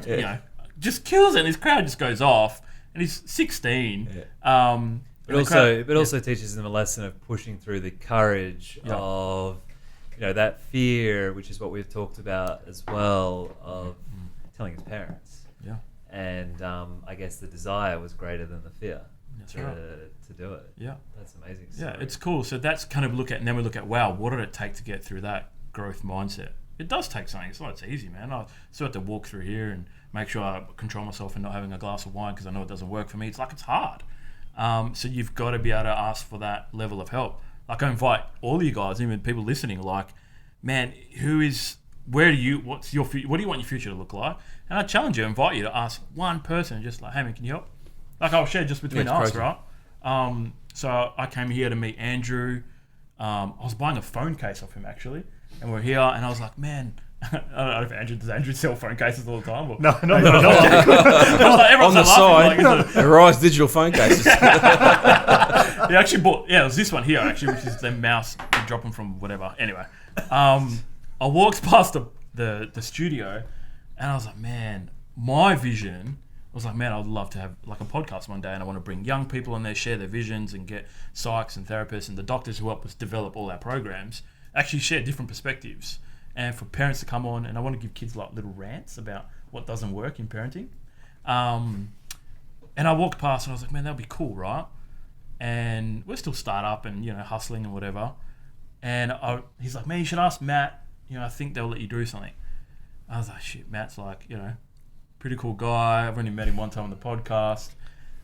you know, just kills it, and his crowd just goes off, and he's 16. Yeah. It also teaches them a lesson of pushing through the courage of, that fear, which is what we've talked about as well, of telling his parents. Yeah. And I guess the desire was greater than the fear to do it. Yeah. That's amazing. Yeah, it's cool. So that's kind of and then we look at, wow, what did it take to get through that growth mindset? It does take something. It's not easy, man. I still have to walk through here and make sure I control myself and not having a glass of wine because I know it doesn't work for me. It's hard. So you've got to be able to ask for that level of help. Like, I invite all of you guys, even people listening, like, man, what do you want your future to look like? And I challenge you, invite you to ask one person, just like, hey man, can you help? Like, I'll share just between us, right? So I came here to meet Andrew. I was buying a phone case off him actually, and we're here, and I was like, man, I don't know if does Andrew sell phone cases all the time? Or, No. On the side, Arise digital phone cases. He actually bought, it was this one here actually, which is the mouse, you drop them from whatever. Anyway, I walked past the studio, and I was like, man, my vision, I was like, man, I'd love to have like a podcast one day, and I want to bring young people in there, share their visions, and get psychs and therapists and the doctors who help us develop all our programs, actually share different perspectives. And for parents to come on, and I want to give kids like little rants about what doesn't work in parenting. And I walked past and I was like, man, that'd be cool, right? And we're still startup and, hustling and whatever. And he's like, man, you should ask Matt. I think they'll let you do something. I was like, shit, Matt's like, pretty cool guy. I've only met him one time on the podcast.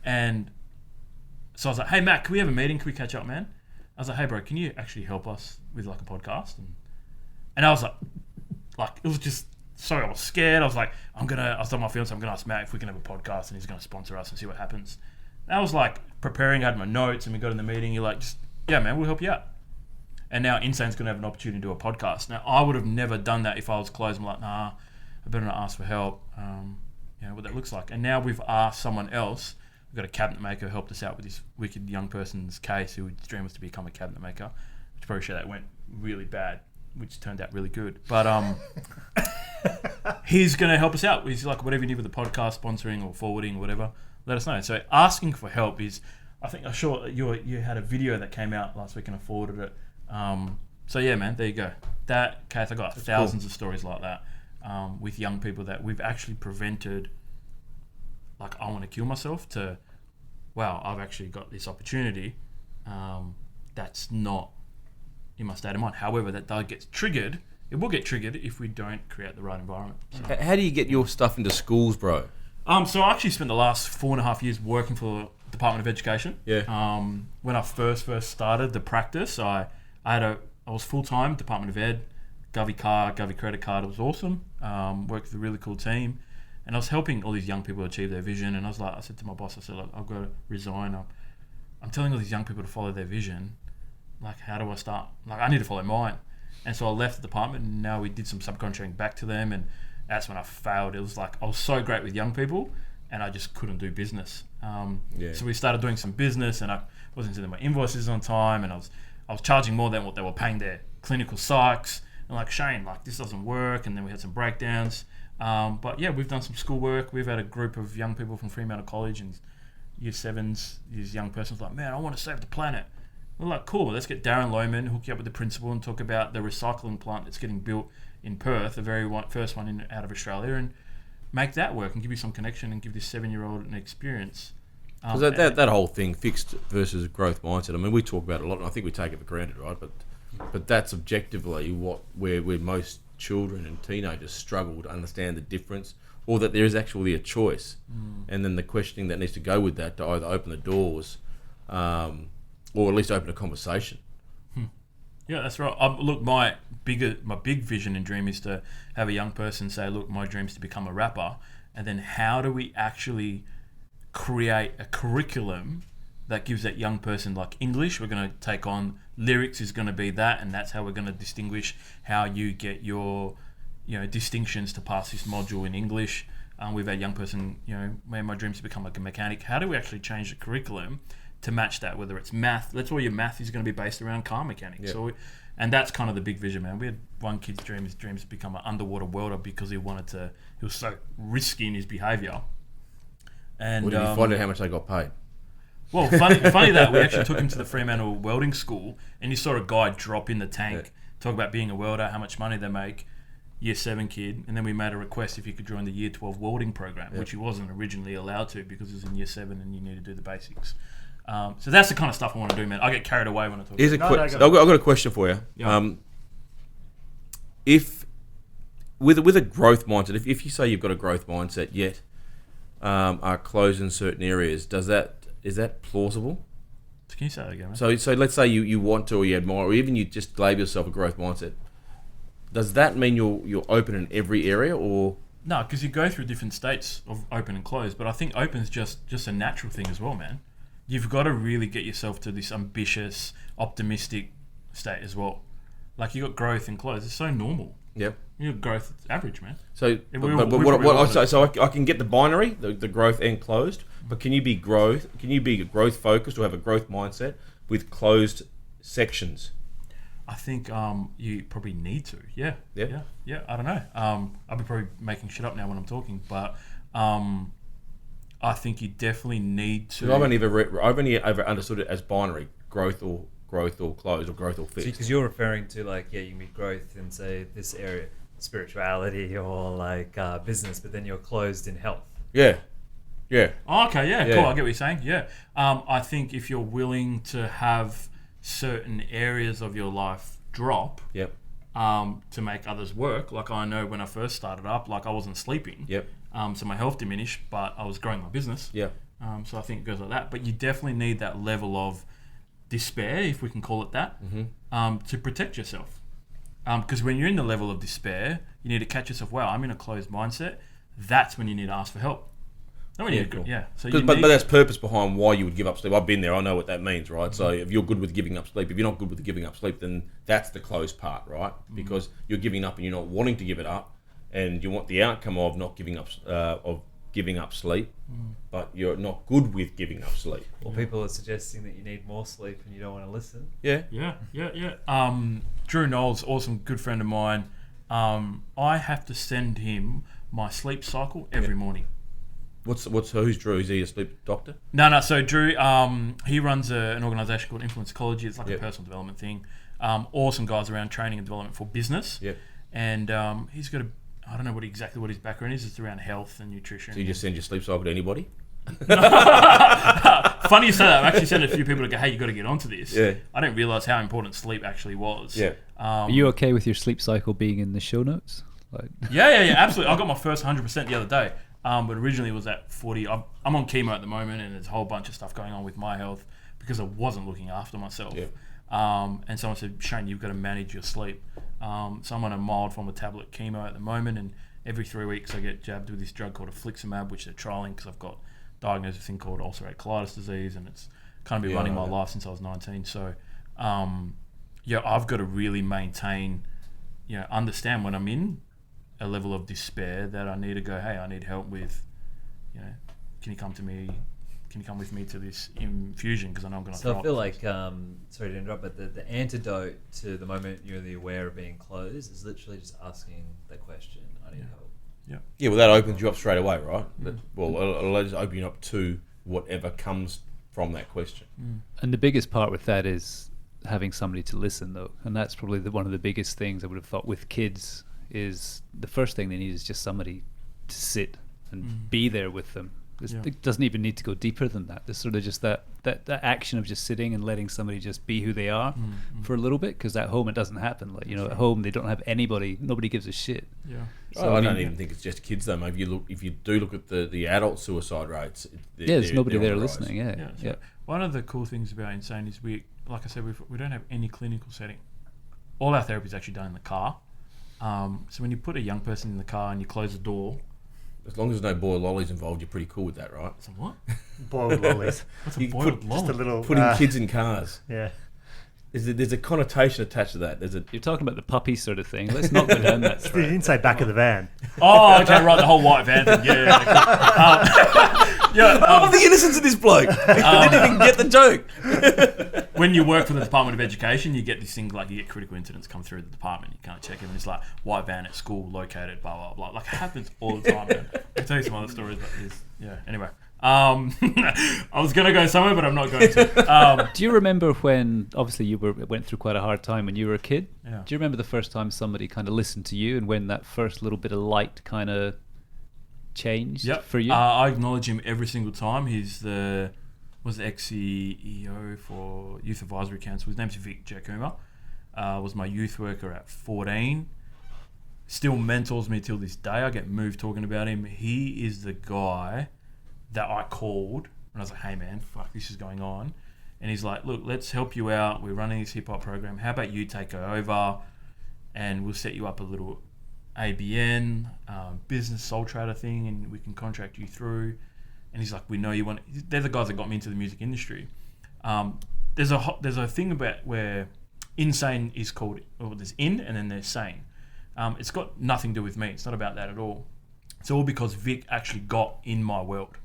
And so I was like, hey, Matt, can we have a meeting? Can we catch up, man? I was like, hey, bro, can you actually help us with like a podcast? And I was like, it was just, I was scared. I was like, I was on my fiance, I'm going to ask Matt if we can have a podcast and he's going to sponsor us and see what happens. And I was like preparing, I had my notes, and we got in the meeting. You're like, yeah, man, we'll help you out. And now Insane's going to have an opportunity to do a podcast. Now, I would have never done that if I was closed. I'm like, nah, I better not ask for help. What that looks like. And now we've asked someone else. We've got a cabinet maker who helped us out with this wicked young person's case whose dream was to become a cabinet maker. Which probably sure that went really bad, which turned out really good. But he's going to help us out. He's like, whatever you need with the podcast, sponsoring or forwarding or whatever, let us know. So asking for help is, I think, I'm sure you had a video that came out last week and I forwarded it. So yeah, man, there you go. That case, I got thousands of stories like that with young people that we've actually prevented, like, I want to kill myself, to, wow, I've actually got this opportunity that's not in my state of mind. However, that does get triggered. It will get triggered if we don't create the right environment. So. How do you get your stuff into schools, bro? So I actually spent the last 4.5 years working for the Department of Education. Yeah. When I first started the practice, I was full-time Department of Ed, Govy card, Govy credit card. It was awesome. Worked with a really cool team, and I was helping all these young people achieve their vision. And I said to my boss, I said, look, I've got to resign. I'm telling all these young people to follow their vision. Like, how do I start? Like, I need to follow mine. And so I left the department, and now we did some subcontracting back to them, and that's when I failed. It was like, I was so great with young people, and I just couldn't do business. So we started doing some business, and I wasn't sending my invoices on time, and I was charging more than what they were paying their clinical psychs. and like, Shane, like, this doesn't work, and then we had some breakdowns. But yeah, we've done some schoolwork. We've had a group of young people from Fremantle College and year 7s, these young persons like, man, I want to save the planet. We're like, cool, let's get Darren Lohman, hook you up with the principal, and talk about the recycling plant that's getting built in Perth, the very first one out of Australia, and make that work and give you some connection and give this 7-year-old an experience. Because that whole thing, fixed versus growth mindset, I mean, we talk about it a lot, and I think we take it for granted, right? But that's objectively where most children and teenagers struggle to understand the difference, or that there is actually a choice, and then the questioning that needs to go with that to either open the doors, or at least open a conversation. Yeah, that's right. Look, my big vision and dream is to have a young person say, look, my dream is to become a rapper, and then how do we actually create a curriculum that gives that young person, like English, we're going to take on lyrics is going to be that, and that's how we're going to distinguish how you get your distinctions to pass this module in English. We've had a young person, man, my dream is to become like a mechanic. How do we actually change the curriculum to match that, whether it's math? That's why your math is going to be based around car mechanics. Yep. So, and that's kind of the big vision, man. We had one kid's dream to become an underwater welder because he was so risky in his behaviour. And Or did you find out how much they got paid? Well, funny that we actually took him to the Fremantle welding school, and you saw a guy drop in the tank, talk about being a welder, how much money they make, year 7 kid, and then we made a request if he could join the year 12 welding program, which he wasn't originally allowed to because he was in year 7 and you need to do the basics. So that's the kind of stuff I want to do, man. I get carried away when I talk. I've got a question for you. Yeah. If with a growth mindset, if you say you've got a growth mindset yet are closed in certain areas, is that plausible? Can you say that again, man? So let's say you want to, or you admire, or even you just label yourself a growth mindset. Does that mean you're open in every area, or No, because you go through different states of open and closed, but I think open's just a natural thing as well, man. You've got to really get yourself to this ambitious, optimistic state as well. Like, you got growth and closed. It's so normal. Yep. You got growth, it's average, man. So, I can get the binary, the growth and closed, but can you be growth focused or have a growth mindset with closed sections? I think you probably need to. Yeah. I don't know. I'll be probably making shit up now when I'm talking, but I think you definitely need to. I've only ever understood it as binary: growth or closed, or growth or fixed. Because you're referring to, like, you can be growth in, say, this area, spirituality or like business, but then you're closed in health. Yeah. Oh, okay, yeah, cool. I get what you're saying. Yeah. I think if you're willing to have certain areas of your life drop, Yep. To make others work. Like, I know when I first started up, like, I wasn't sleeping. Yep. So my health diminished, but I was growing my business. Yeah. So I think it goes like that. But you definitely need that level of despair, if we can call it that, to protect yourself. Because when you're in the level of despair, you need to catch yourself. Wow, I'm in a closed mindset. That's when you need to ask for help. Not when you cool. yeah. So but that's purpose behind why you would give up sleep. I've been there. I know what that means, right? So if you're good with giving up sleep, if you're not good with giving up sleep, then that's the closed part, right? Because you're giving up and you're not wanting to give it up, and you want the outcome of not giving up sleep, but you're not good with giving up sleep. Or people are suggesting that you need more sleep and you don't want to listen. Yeah. Drew Knowles, awesome good friend of mine. I have to send him my sleep cycle every morning. Who's Drew? Is he a sleep doctor? No. So Drew, he runs an organisation called Influence Ecology. It's like a personal development thing. Awesome guys around training and development for business. Yep. And he's got I don't know exactly what his background is. It's around health and nutrition. So you just send your sleep cycle to anybody? Funny you say that. I've actually sent a few people to go, hey, you got to get onto this. Yeah. I didn't realise how important sleep actually was. Yeah. Are you okay with your sleep cycle being in the show notes? Like... Yeah, absolutely. I got my first 100% the other day. But originally it was at 40. I'm on chemo at the moment, and there's a whole bunch of stuff going on with my health because I wasn't looking after myself. Yeah. And someone said, Shane, you've got to manage your sleep. So I'm on a mild form of tablet chemo at the moment, and every 3 weeks I get jabbed with this drug called afliximab, which they're trialing because I've got diagnosed with a thing called ulcerative colitis disease, and it's kind of been running my life since I was 19. So, I've got to really maintain, understand when I'm in a level of despair that I need to go, hey, I need help with, can you come to me? can you come with me to this infusion because I know I'm going to So throw I feel up. like, sorry to interrupt, but the antidote to the moment you're the aware of being closed is literally just asking the question, I need help. Yeah, well, that opens you up straight away, right? It'll just open you up to whatever comes from that question. And the biggest part with that is having somebody to listen, though, and that's probably one of the biggest things I would have thought with kids. Is the first thing they need is just somebody to sit and be there with them. It doesn't even need to go deeper than that. There's sort of just that action of just sitting and letting somebody just be who they are for a little bit, because at home it doesn't happen. Like, you know, at home they don't have anybody, nobody gives a shit. Yeah. So I don't even think it's just kids though. Maybe if you do look at the adult suicide rates, There's nobody they're there on the rise. listening. So one of the cool things about Insane is like I said, we don't have any clinical setting. All our therapy is actually done in the car. So when you put a young person in the car and you close the door, As long as there's no boiled lollies involved, you're pretty cool with that, right? so what? Boiled lollies. What's a You boiled Just a lolly? little. Putting kids in cars. Yeah. There's a connotation attached to that. You're talking about the puppy sort of thing. Let's not go down that You track. didn't say back of the van. Oh, okay, right, the whole white van thing. Yeah. the innocence of this bloke. I didn't even get the joke. When you work for the Department of Education, you get these things like you get critical incidents come through the department. You can't check them. It's like white van at school located, blah blah blah. Like it happens all the time. Man. I'll tell you some other stories, but anyway. I was gonna go somewhere, but I'm not going to. Do you remember when, obviously you went through quite a hard time when you were a kid? Yeah. Do you remember the first time somebody kind of listened to you and when that first little bit of light kind of changed for you? I acknowledge him every single time. He's the ex-CEO for Youth Advisory Council. His name's Vic Giacomo. Was my youth worker at 14. Still mentors me till this day. I get moved talking about him. He is the guy that I called and I was like, hey man, fuck, this is going on. And he's like, look, let's help you out. We're running this hip hop program. How about you take over and we'll set you up a little ABN, business sole trader thing, and we can contract you through. And he's like, we know you want. They're the guys that got me into the music industry. There's a thing about where Insane is called, or there's In and then there's Sain. It's got nothing to do with me. It's not about that at all. It's all because Vic actually got in my world.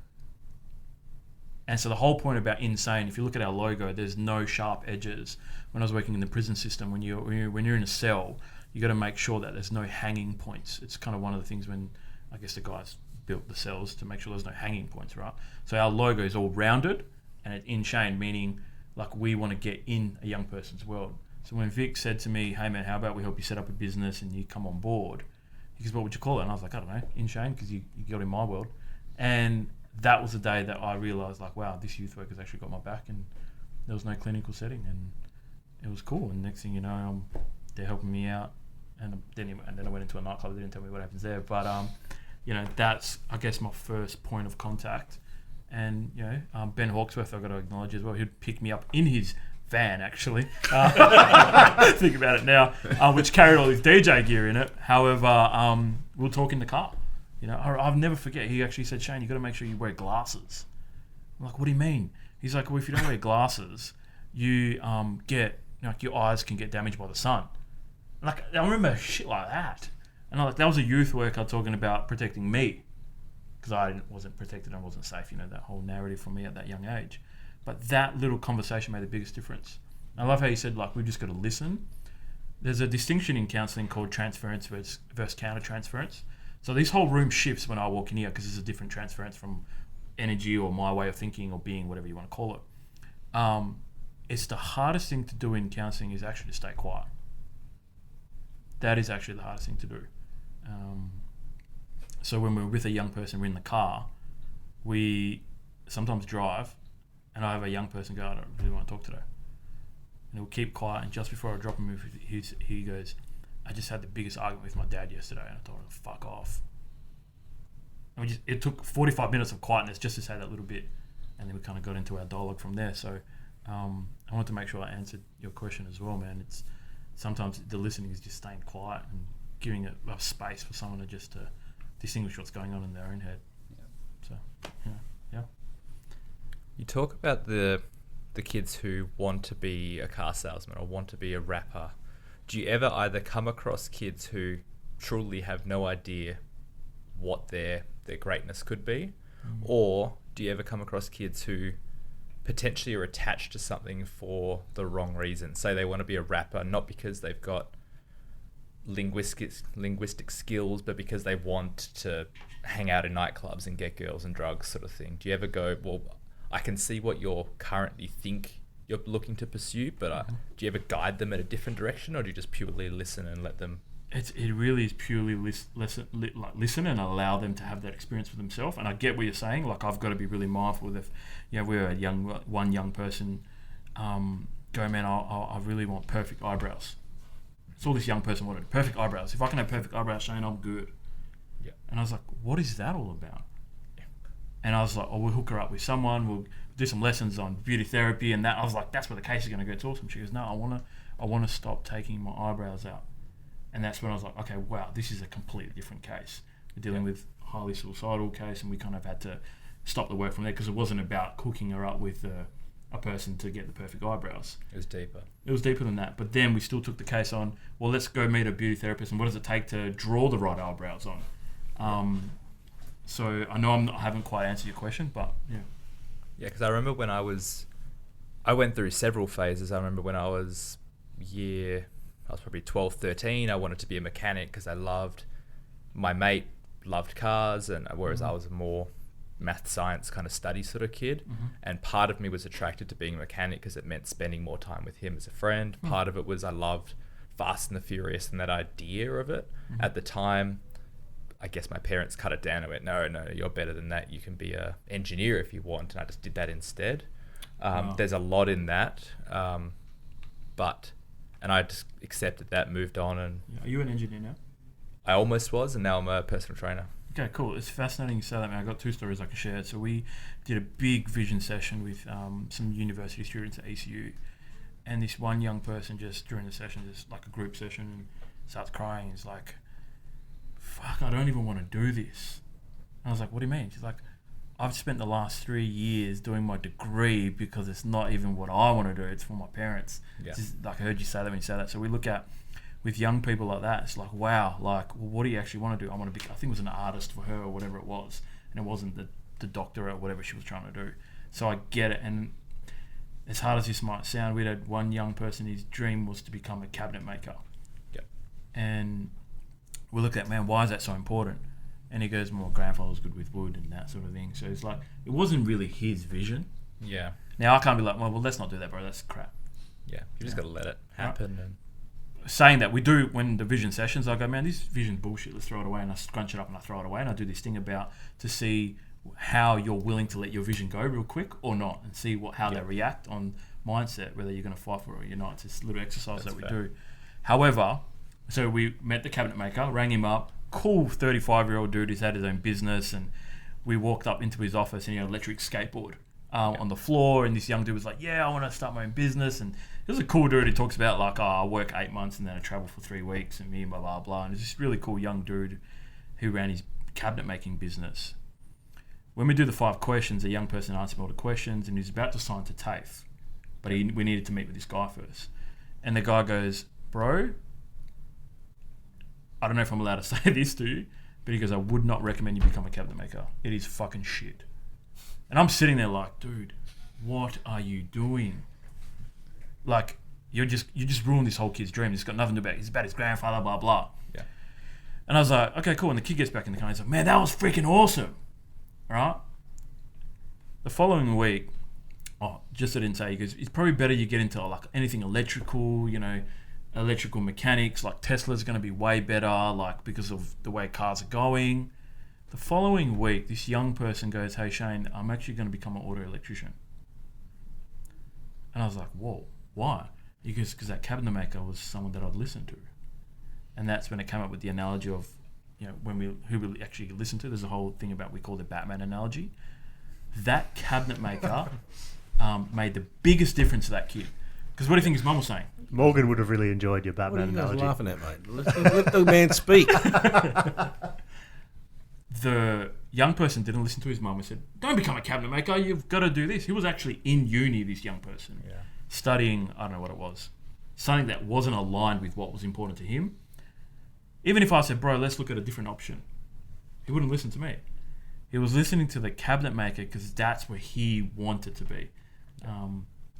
And so the whole point about Insane, if you look at our logo, there's no sharp edges. When I was working in the prison system, when you're in a cell, you got to make sure that there's no hanging points. It's kind of one of the things when I guess the guys built the cells to make sure there's no hanging points, right? So our logo is all rounded and it's in chain, meaning like we want to get in a young person's world. So when Vic said to me, hey man, how about we help you set up a business and you come on board? He goes, what would you call it? And I was like, I don't know, in chain, because you got in my world. And that was the day that I realised, like, wow, this youth worker's actually got my back, and there was no clinical setting, and it was cool. And next thing you know, they're helping me out, and then I went into a nightclub. They didn't tell me what happens there, but that's I guess my first point of contact. And Ben Hawksworth, I've got to acknowledge as well. He'd pick me up in his van, actually. Think about it now, which carried all his DJ gear in it. However, we'll talk in the car. I'll never forget. He actually said, Shane, you got to make sure you wear glasses. I'm like, what do you mean? He's like, well, if you don't wear glasses, you get your eyes can get damaged by the sun. Like, I remember shit like that, and that was a youth worker talking about protecting me, because I wasn't protected and wasn't safe. That whole narrative for me at that young age. But that little conversation made the biggest difference. I love how you said, like, we've just got to listen. There's a distinction in counselling called transference versus counter-transference. So this whole room shifts when I walk in here because there's a different transference from energy or my way of thinking or being, whatever you want to call it. It's the hardest thing to do in counselling is actually to stay quiet. That is actually the hardest thing to do. So when we're with a young person, we're in the car, we sometimes drive, and I have a young person go, I don't really want to talk today. And he'll keep quiet, and just before I drop him, he goes, I just had the biggest argument with my dad yesterday, and I told him to fuck off. And it took 45 minutes of quietness just to say that little bit, and then we kind of got into our dialogue from there. So I wanted to make sure I answered your question as well, man. It's sometimes the listening is just staying quiet and giving it a space for someone to just distinguish what's going on in their own head. So yeah. You talk about the kids who want to be a car salesman or want to be a rapper. Do you ever either come across kids who truly have no idea what their greatness could be, or do you ever come across kids who potentially are attached to something for the wrong reason? Say they want to be a rapper, not because they've got linguistic skills, but because they want to hang out in nightclubs and get girls and drugs, sort of thing. Do you ever go, well, I can see what you're currently think you're looking to pursue, but do you ever guide them in a different direction, or do you just purely listen and let them? It really is purely listen and allow them to have that experience for themselves. And I get what you're saying. Like, I've got to be really mindful if, we're a one young person, go, man, I really want perfect eyebrows. It's all this young person wanted, perfect eyebrows. If I can have perfect eyebrows, Shane, I'm good. Yeah. And I was like, what is that all about? And I was like, we'll hook her up with someone. We'll do some lessons on beauty therapy and that. I was like, that's where the case is going to go. It's awesome. She goes, no, I want to stop taking my eyebrows out. And that's when I was like, okay, wow, this is a completely different case. We're dealing with a highly suicidal case, and we kind of had to stop the work from there because it wasn't about hooking her up with a person to get the perfect eyebrows. It was deeper. It was deeper than that. But then we still took the case on, well, let's go meet a beauty therapist, and what does it take to draw the right eyebrows on? So I know I haven't quite answered your question, but yeah. Yeah, because I remember when I went through several phases. I remember when I was probably 12, 13, I wanted to be a mechanic because my mate loved cars, and whereas I was a more math, science kind of study sort of kid. And part of me was attracted to being a mechanic because it meant spending more time with him as a friend. Part of it was I loved Fast and the Furious and that idea of it. At the time, I guess my parents cut it down and went, no, you're better than that. You can be an engineer if you want. And I just did that instead. There's a lot in that. And I just accepted that, moved on. And are you an engineer now? I almost was, and now I'm a personal trainer. Okay, cool. It's fascinating you say that, man. I got 2 stories I can share. So we did a big vision session with some university students at ECU. And this one young person just during the session, just like a group session, and starts crying. He's like, fuck, I don't even want to do this. And I was like, what do you mean? She's like, I've spent the last 3 years doing my degree because it's not even what I want to do. It's for my parents. Yeah. Just, like, I heard you say that when you say that. So we look at, with young people like that, it's like, wow, like, well, what do you actually want to do? I want to be, I think it was an artist for her or whatever it was. And it wasn't the doctorate or whatever she was trying to do. So I get it. And as hard as this might sound, we had one young person, his dream was to become a cabinet maker. Yep. And we look at, man, why is that so important? And he goes, my grandfather was good with wood and that sort of thing. So it's like, it wasn't really his vision. Yeah. Now I can't be like, well, let's not do that, bro. That's crap. Yeah. You just got to let it happen. Right. And saying that, we do, when the vision sessions, I go, man, this vision's bullshit. Let's throw it away. And I scrunch it up and I throw it away. And I do this thing about to see how you're willing to let your vision go real quick or not, and see how they react on mindset, whether you're going to fight for it or you're not. It's this little exercise that we do. However, so we met the cabinet maker, rang him up, cool 35-year-old dude who's had his own business, and we walked up into his office and he had an electric skateboard on the floor, and this young dude was like, yeah, I want to start my own business. And he was a cool dude who talks about like, oh, I work 8 months and then I travel for 3 weeks and me and blah, blah, blah. And it's this really cool young dude who ran his cabinet making business. When we do the 5 questions, the young person asked him all the questions and he's about to sign to TAFE, but we needed to meet with this guy first. And the guy goes, bro, I don't know if I'm allowed to say this to you, but he goes, I would not recommend you become a cabinet maker. It is fucking shit. And I'm sitting there like, dude, what are you doing? Like, you just ruined this whole kid's dream. It's got nothing to do about it. It's about his grandfather, blah, blah. Yeah. And I was like, okay, cool. And the kid gets back in the car and he's like, man, that was freaking awesome. Right? The following week, just I didn't say, he goes, it's probably better you get into like anything electrical, electrical mechanics, like Tesla's going to be way better, like because of the way cars are going. The following week, this young person goes, hey Shane, I'm actually going to become an auto electrician. And I was like, whoa, why? He goes, because that cabinet maker was someone that I'd listened to. And that's when it came up with the analogy of, who we actually listen to. There's a whole thing about, we call the Batman analogy. That cabinet maker made the biggest difference to that kid. Because what do you think his mum was saying? Morgan would have really enjoyed your Batman What are you guys analogy. laughing at, mate? Let the man speak. The young person didn't listen to his mum and said, don't become a cabinet maker, you've got to do this. He was actually in uni, this young person, studying, I don't know what it was, something that wasn't aligned with what was important to him. Even if I said, bro, let's look at a different option, he wouldn't listen to me. He was listening to the cabinet maker because that's where he wanted to be.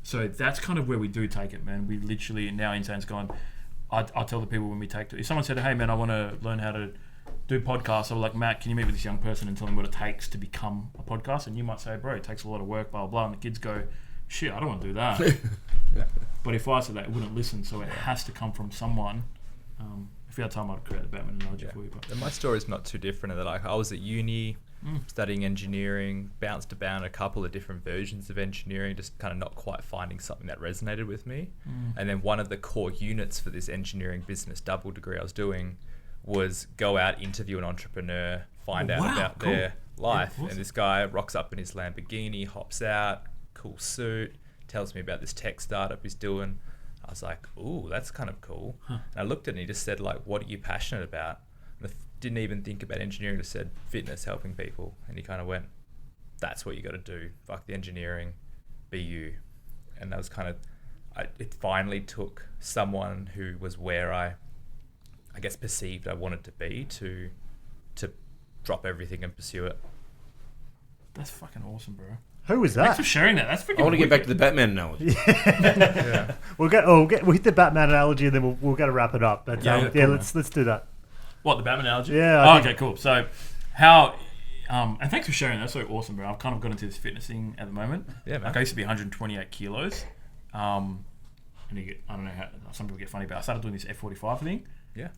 So that's kind of where we do take it, man. We literally, now Insane's gone, I tell the people when we take if someone said, hey man, I want to learn how to do podcasts, I'll be like, Matt, can you meet with this young person and tell them what it takes to become a podcast? And you might say, bro, it takes a lot of work, blah, blah, blah. And the kids go, shit, I don't want to do that. But if I said that, it wouldn't listen. So it has to come from someone. If we had time, I'd create the Batman analogy for you. But. And my story's not too different in that I was at uni studying engineering, bounced about a couple of different versions of engineering, just kind of not quite finding something that resonated with me. And then one of the core units for this engineering business double degree I was doing was go out, interview an entrepreneur, find out about their life. Yeah, awesome. And this guy rocks up in his Lamborghini, hops out, cool suit, tells me about this tech startup he's doing. I was like, ooh, that's kind of cool. And I looked at it and he just said, like, what are you passionate about? And I didn't even think about engineering, just said fitness, helping people. And he kind of went, that's what you got to do. Fuck the engineering, be you. And that was kind of, it finally took someone who was where I guess perceived I wanted to be to drop everything and pursue it. That's fucking awesome, bro. Who was that? Thanks for sharing that. That's freaking I want to get back to the Batman analogy. Yeah. We'll hit the Batman analogy and then we'll go to wrap it up. But cool, let's do that. What, the Batman analogy? Yeah. Okay, cool. So how and thanks for sharing that. That's so awesome, bro. I've kind of got into this fitness thing at the moment. Yeah, man. Like I used to be 128 kilos. And you get, I don't know how some people get funny about it. I started doing this F45 thing. Yeah.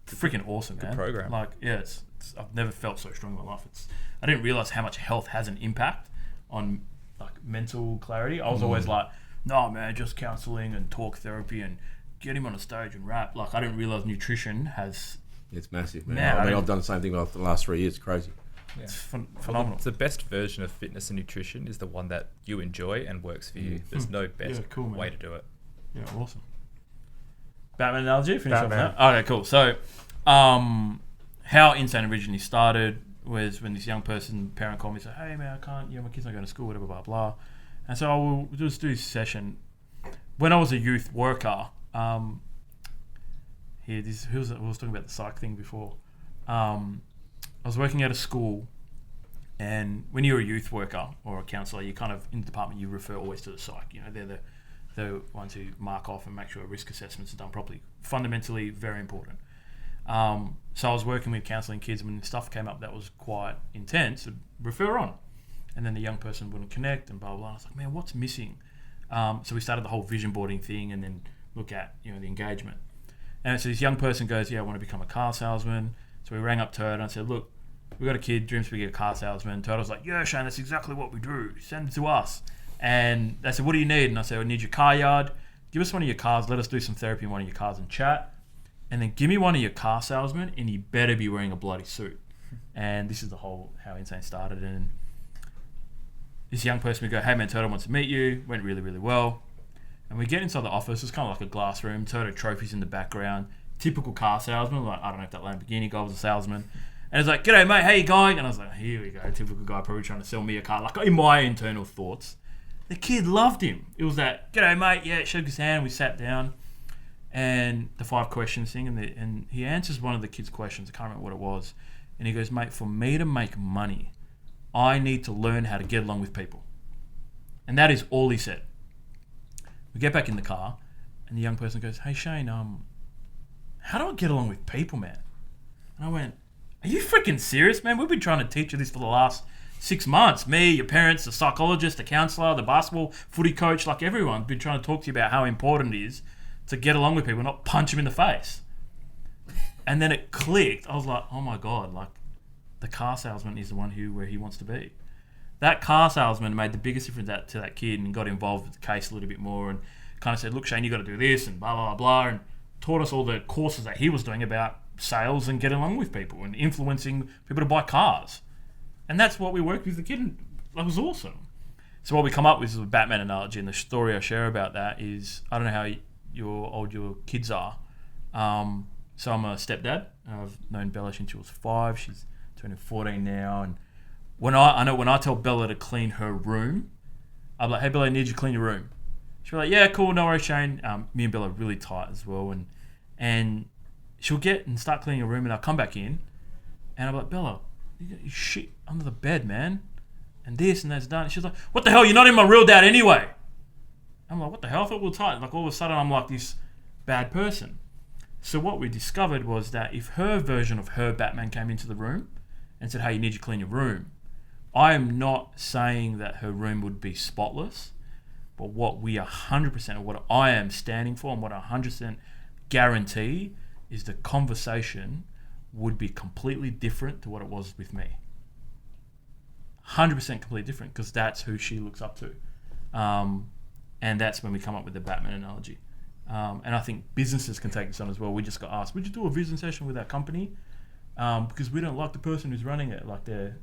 Freaking awesome, man. Good program. Like, yeah, it's I've never felt so strong in my life. I didn't realize how much health has an impact on like mental clarity. I was always like, no man, just counselling and talk therapy and get him on a stage and rap. Like I didn't realize nutrition has. It's massive, man. Man, I mean, I've done the same thing for the last 3 years. It's crazy. Yeah. It's phenomenal. It's the best version of fitness and nutrition is the one that you enjoy and works for you. There's no best way to do it. Yeah, awesome. Batman analogy? Finish Batman. off now? Okay, cool. So, how Insane originally started was when this young parent called me and said, hey man, I can't, my kid's not going to school, whatever, blah, blah. And so I will just do this session. When I was a youth worker, I was talking about the psych thing before. I was working at a school, and when you're a youth worker or a counsellor, you kind of, in the department, you refer always to the psych. You know, they're the ones who mark off and make sure risk assessments are done properly. Fundamentally, very important. So I was working with counselling kids, and when stuff came up that was quite intense, I'd refer on. And then the young person wouldn't connect and blah, blah, blah. I was like, man, what's missing? So we started the whole vision boarding thing and then look at, the engagement. And so this young person goes, yeah, I want to become a car salesman. So we rang up Turtle and I said, look, we got a kid, dreams to be a car salesman. Turtle's like, yeah, Shane, that's exactly what we do. Send it to us. And they said, what do you need? And I said, I need your car yard. Give us one of your cars. Let us do some therapy in one of your cars and chat. And then give me one of your car salesmen, and you better be wearing a bloody suit. And this is the whole how Insane started. And this young person would go, hey man, Turtle wants to meet you. Went really, really well. And we get inside the office. It's kind of like a glass room. Turtle trophies in the background. Typical car salesman. Like, I don't know if that Lamborghini guy was a salesman. And it's like, g'day mate, how you going? And I was like, here we go. Typical guy probably trying to sell me a car. Like in my internal thoughts. The kid loved him. It was that, g'day mate, yeah, shook his hand. We sat down. And the 5 questions thing, and he answers one of the kids' questions. I can't remember what it was. And he goes, mate, for me to make money, I need to learn how to get along with people. And that is all he said. We get back in the car, and the young person goes, hey Shane, how do I get along with people, man? And I went, are you freaking serious, man? We've been trying to teach you this for the last 6 months. Me, your parents, the psychologist, the counsellor, the basketball, footy coach, like everyone's been trying to talk to you about how important it is to get along with people, not punch them in the face. And then it clicked. I was like, oh my God, like the car salesman is the one where he wants to be. That car salesman made the biggest difference to that kid and got involved with the case a little bit more and kind of said, look, Shane, you got to do this and blah, blah, blah, and taught us all the courses that he was doing about sales and getting along with people and influencing people to buy cars. And that's what we worked with the kid, and that was awesome. So what we come up with is a Batman analogy, and the story I share about that is, I don't know how old your kids are. So I'm a stepdad. I've known Bella since she was 5. She's turning 14 now. And when I tell Bella to clean her room, I'm like, hey Bella, I need you to clean your room. She'll be like, yeah, cool, no worries, Shane. Me and Bella are really tight as well. And she'll get and start cleaning her room, and I'll come back in, and I'm like, Bella, you got your shit under the bed, man. And this and that's done. She's like, what the hell? You're not even my real dad anyway. I'm like, what the hell? I thought we were tight. Like, all of a sudden, I'm like this bad person. So what we discovered was that if her version of her Batman came into the room and said, hey, you need to clean your room, I am not saying that her room would be spotless, but what we 100%, or what I am standing for and what I 100% guarantee is the conversation would be completely different to what it was with me. 100% completely different, because that's who she looks up to. And that's when we come up with the Batman analogy. And I think businesses can take this on as well. We just got asked, would you do a vision session with our company? Because we don't like the person who's running it, like their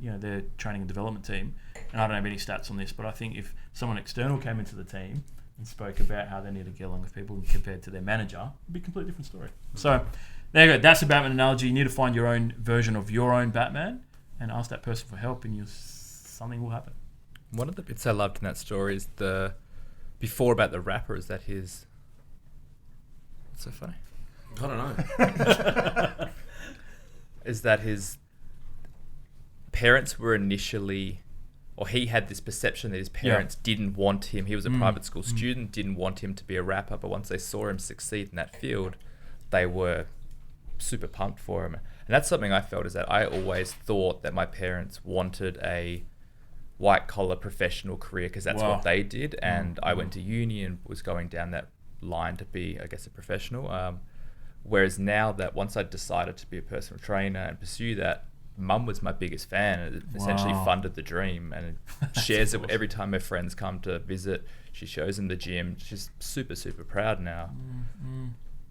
training and development team. And I don't have any stats on this, but I think if someone external came into the team and spoke about how they need to get along with people compared to their manager, it'd be a completely different story. So there you go. That's the Batman analogy. You need to find your own version of your own Batman and ask that person for help, and something will happen. One of the bits I loved in that story is before about the rapper, is that his... What's so funny? I don't know. Is that his parents were initially, or he had this perception that his parents didn't want him. He was a private school student, didn't want him to be a rapper, but once they saw him succeed in that field, they were super pumped for him. And that's something I felt, is that I always thought that my parents wanted a white collar professional career because that's what they did. And I went to uni and was going down that line to be, I guess, a professional. Whereas now that once I decided to be a personal trainer and pursue that, Mum was my biggest fan, and it essentially funded the dream, and shares it every time her friends come to visit. She shows them the gym. She's super, super proud now.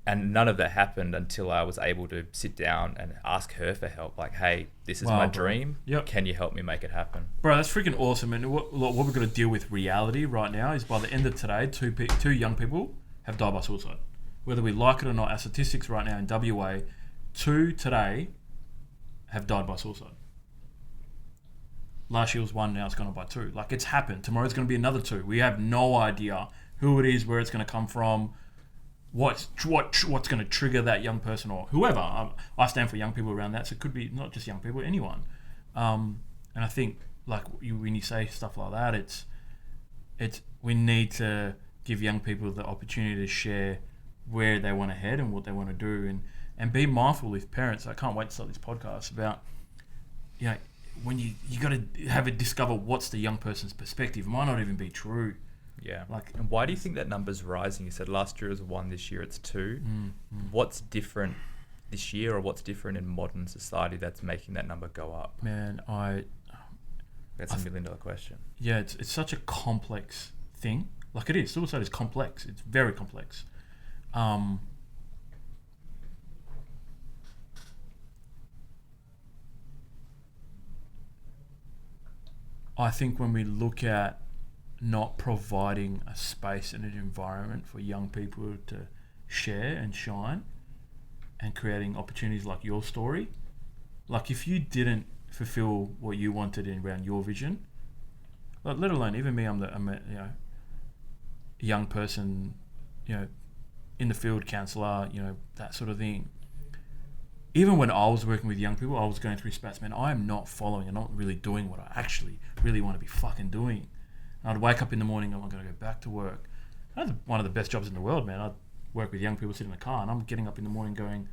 And none of that happened until I was able to sit down and ask her for help. Like, hey, this is my dream. Yep. Can you help me make it happen? Bro, that's freaking awesome. And what we've got to deal with reality right now is by the end of today, two young people have died by suicide. Whether we like it or not, our statistics right now in WA, 2 today have died by suicide. Last year was 1, now it's gone up by 2. Like, it's happened. Tomorrow's going to be another 2. We have no idea who it is, where it's going to come from, what's going to trigger that young person or whoever. I stand for young people around that, so it could be not just young people, anyone. And I think, like, when you say stuff like that, it's we need to give young people the opportunity to share where they want to head and what they want to do, and be mindful with parents. I can't wait to start this podcast about, when you got to have it discover what's the young person's perspective. It might not even be true. Yeah. And why do you think that number's rising? You said last year it was 1, this year it's 2. What's different this year, or what's different in modern society that's making that number go up? Man, that's a $1 million question. Yeah, it's such a complex thing. Like, it is. Suicide is complex. It's very complex. I think when we look at not providing a space and an environment for young people to share and shine, and creating opportunities like your story, like, if you didn't fulfill what you wanted around your vision, like, let alone even me, I'm a young person, in the field, counsellor, that sort of thing. Even when I was working with young people, I was going through spats, man, I am not following and not really doing what I actually really want to be fucking doing. And I'd wake up in the morning, I'm going to go back to work. That's one of the best jobs in the world, man. I'd work with young people sitting in the car, and I'm getting up in the morning going,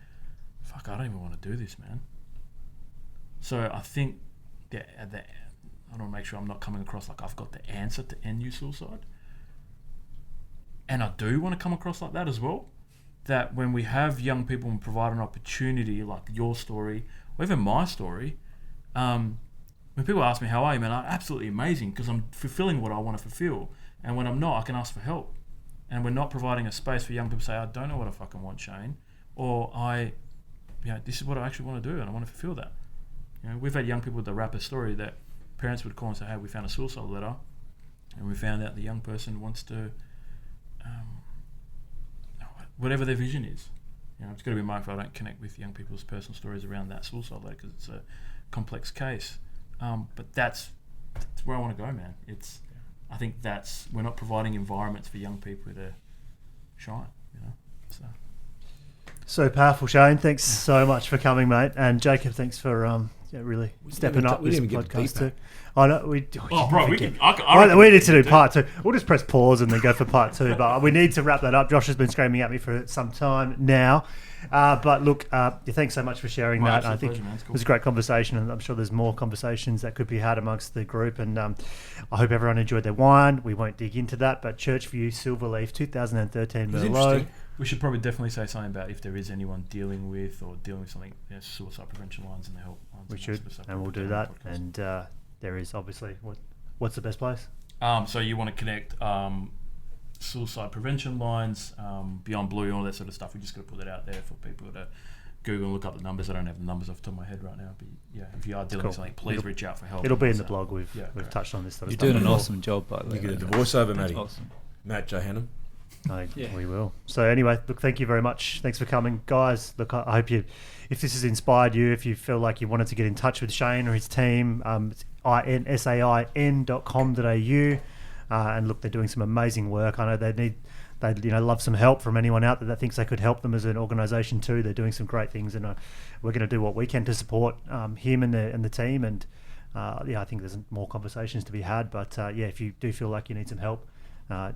fuck, I don't even want to do this, man. So I think that I want to make sure I'm not coming across like I've got the answer to end your suicide. And I do want to come across like that as well. That when we have young people and provide an opportunity like your story, or even my story, when people ask me, how are you, man, I'm absolutely amazing, because I'm fulfilling what I want to fulfill. And when I'm not, I can ask for help. And we're not providing a space for young people to say, I don't know what I fucking want, Shane. Or this is what I actually want to do, and I want to fulfill that. We've had young people with the rapper story that parents would call and say, hey, we found a suicide letter, and we found out the young person wants to, whatever their vision is. It's got to be mindful I don't connect with young people's personal stories around that suicide letter, because it's a complex case. But that's where I want to go, man. I think we're not providing environments for young people to shine, So powerful, Shane. Thanks so much for coming, mate. And Jacob, thanks for really stepping up we this didn't even get the podcast too. feedback. I know we. Oh, bro, we forget. can. I reckon We need to do part 2. We'll just press pause and then go for part 2. But we need to wrap that up. Josh has been screaming at me for some time now. But look, thanks so much for sharing My that. I absolute think pleasure, man. It's it cool. was a great conversation, and I'm sure there's more conversations that could be had amongst the group. And I hope everyone enjoyed their wine. We won't dig into that, but Churchview Silverleaf 2013 It was Merlot. interesting. We should probably definitely say something about if there is anyone dealing with something, suicide prevention lines and the help lines. We and that should, sort of stuff. and we'll do that. And there is obviously what's the best place? So you want to connect suicide prevention lines, Beyond Blue, and all that sort of stuff. We just got to put that out there for people to Google and look up the numbers. I don't have the numbers off the top of my head right now, but yeah, if you are dealing with something, please reach out for help. It'll be in the blog. We've correct. touched on this sort of You're stuff. doing an before. awesome job, by the way. You get a mate. voiceover, That's Matty. awesome. Matt Johannem. We will. So anyway, look, thank you very much. Thanks for coming, guys. Look, I hope if this has inspired you, if you feel like you wanted to get in touch with Shane or his team, it's sain.com.au. And look, they're doing some amazing work. I know they love some help from anyone out there that thinks they could help them as an organisation too. They're doing some great things, and we're going to do what we can to support him and the team. And I think there's more conversations to be had. But if you do feel like you need some help,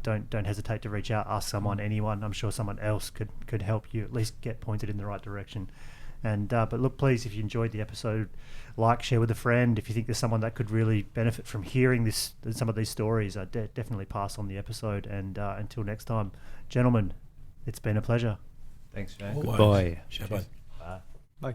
don't hesitate to reach out. Ask anyone. I'm sure someone else could help you at least get pointed in the right direction. And but look, please, if you enjoyed the episode, share with a friend. If you think there's someone that could really benefit from hearing some of these stories, definitely pass on the episode. And until next time, gentlemen, it's been a pleasure. Thanks, Shane. Always. Goodbye. Shabbat. Bye. Bye.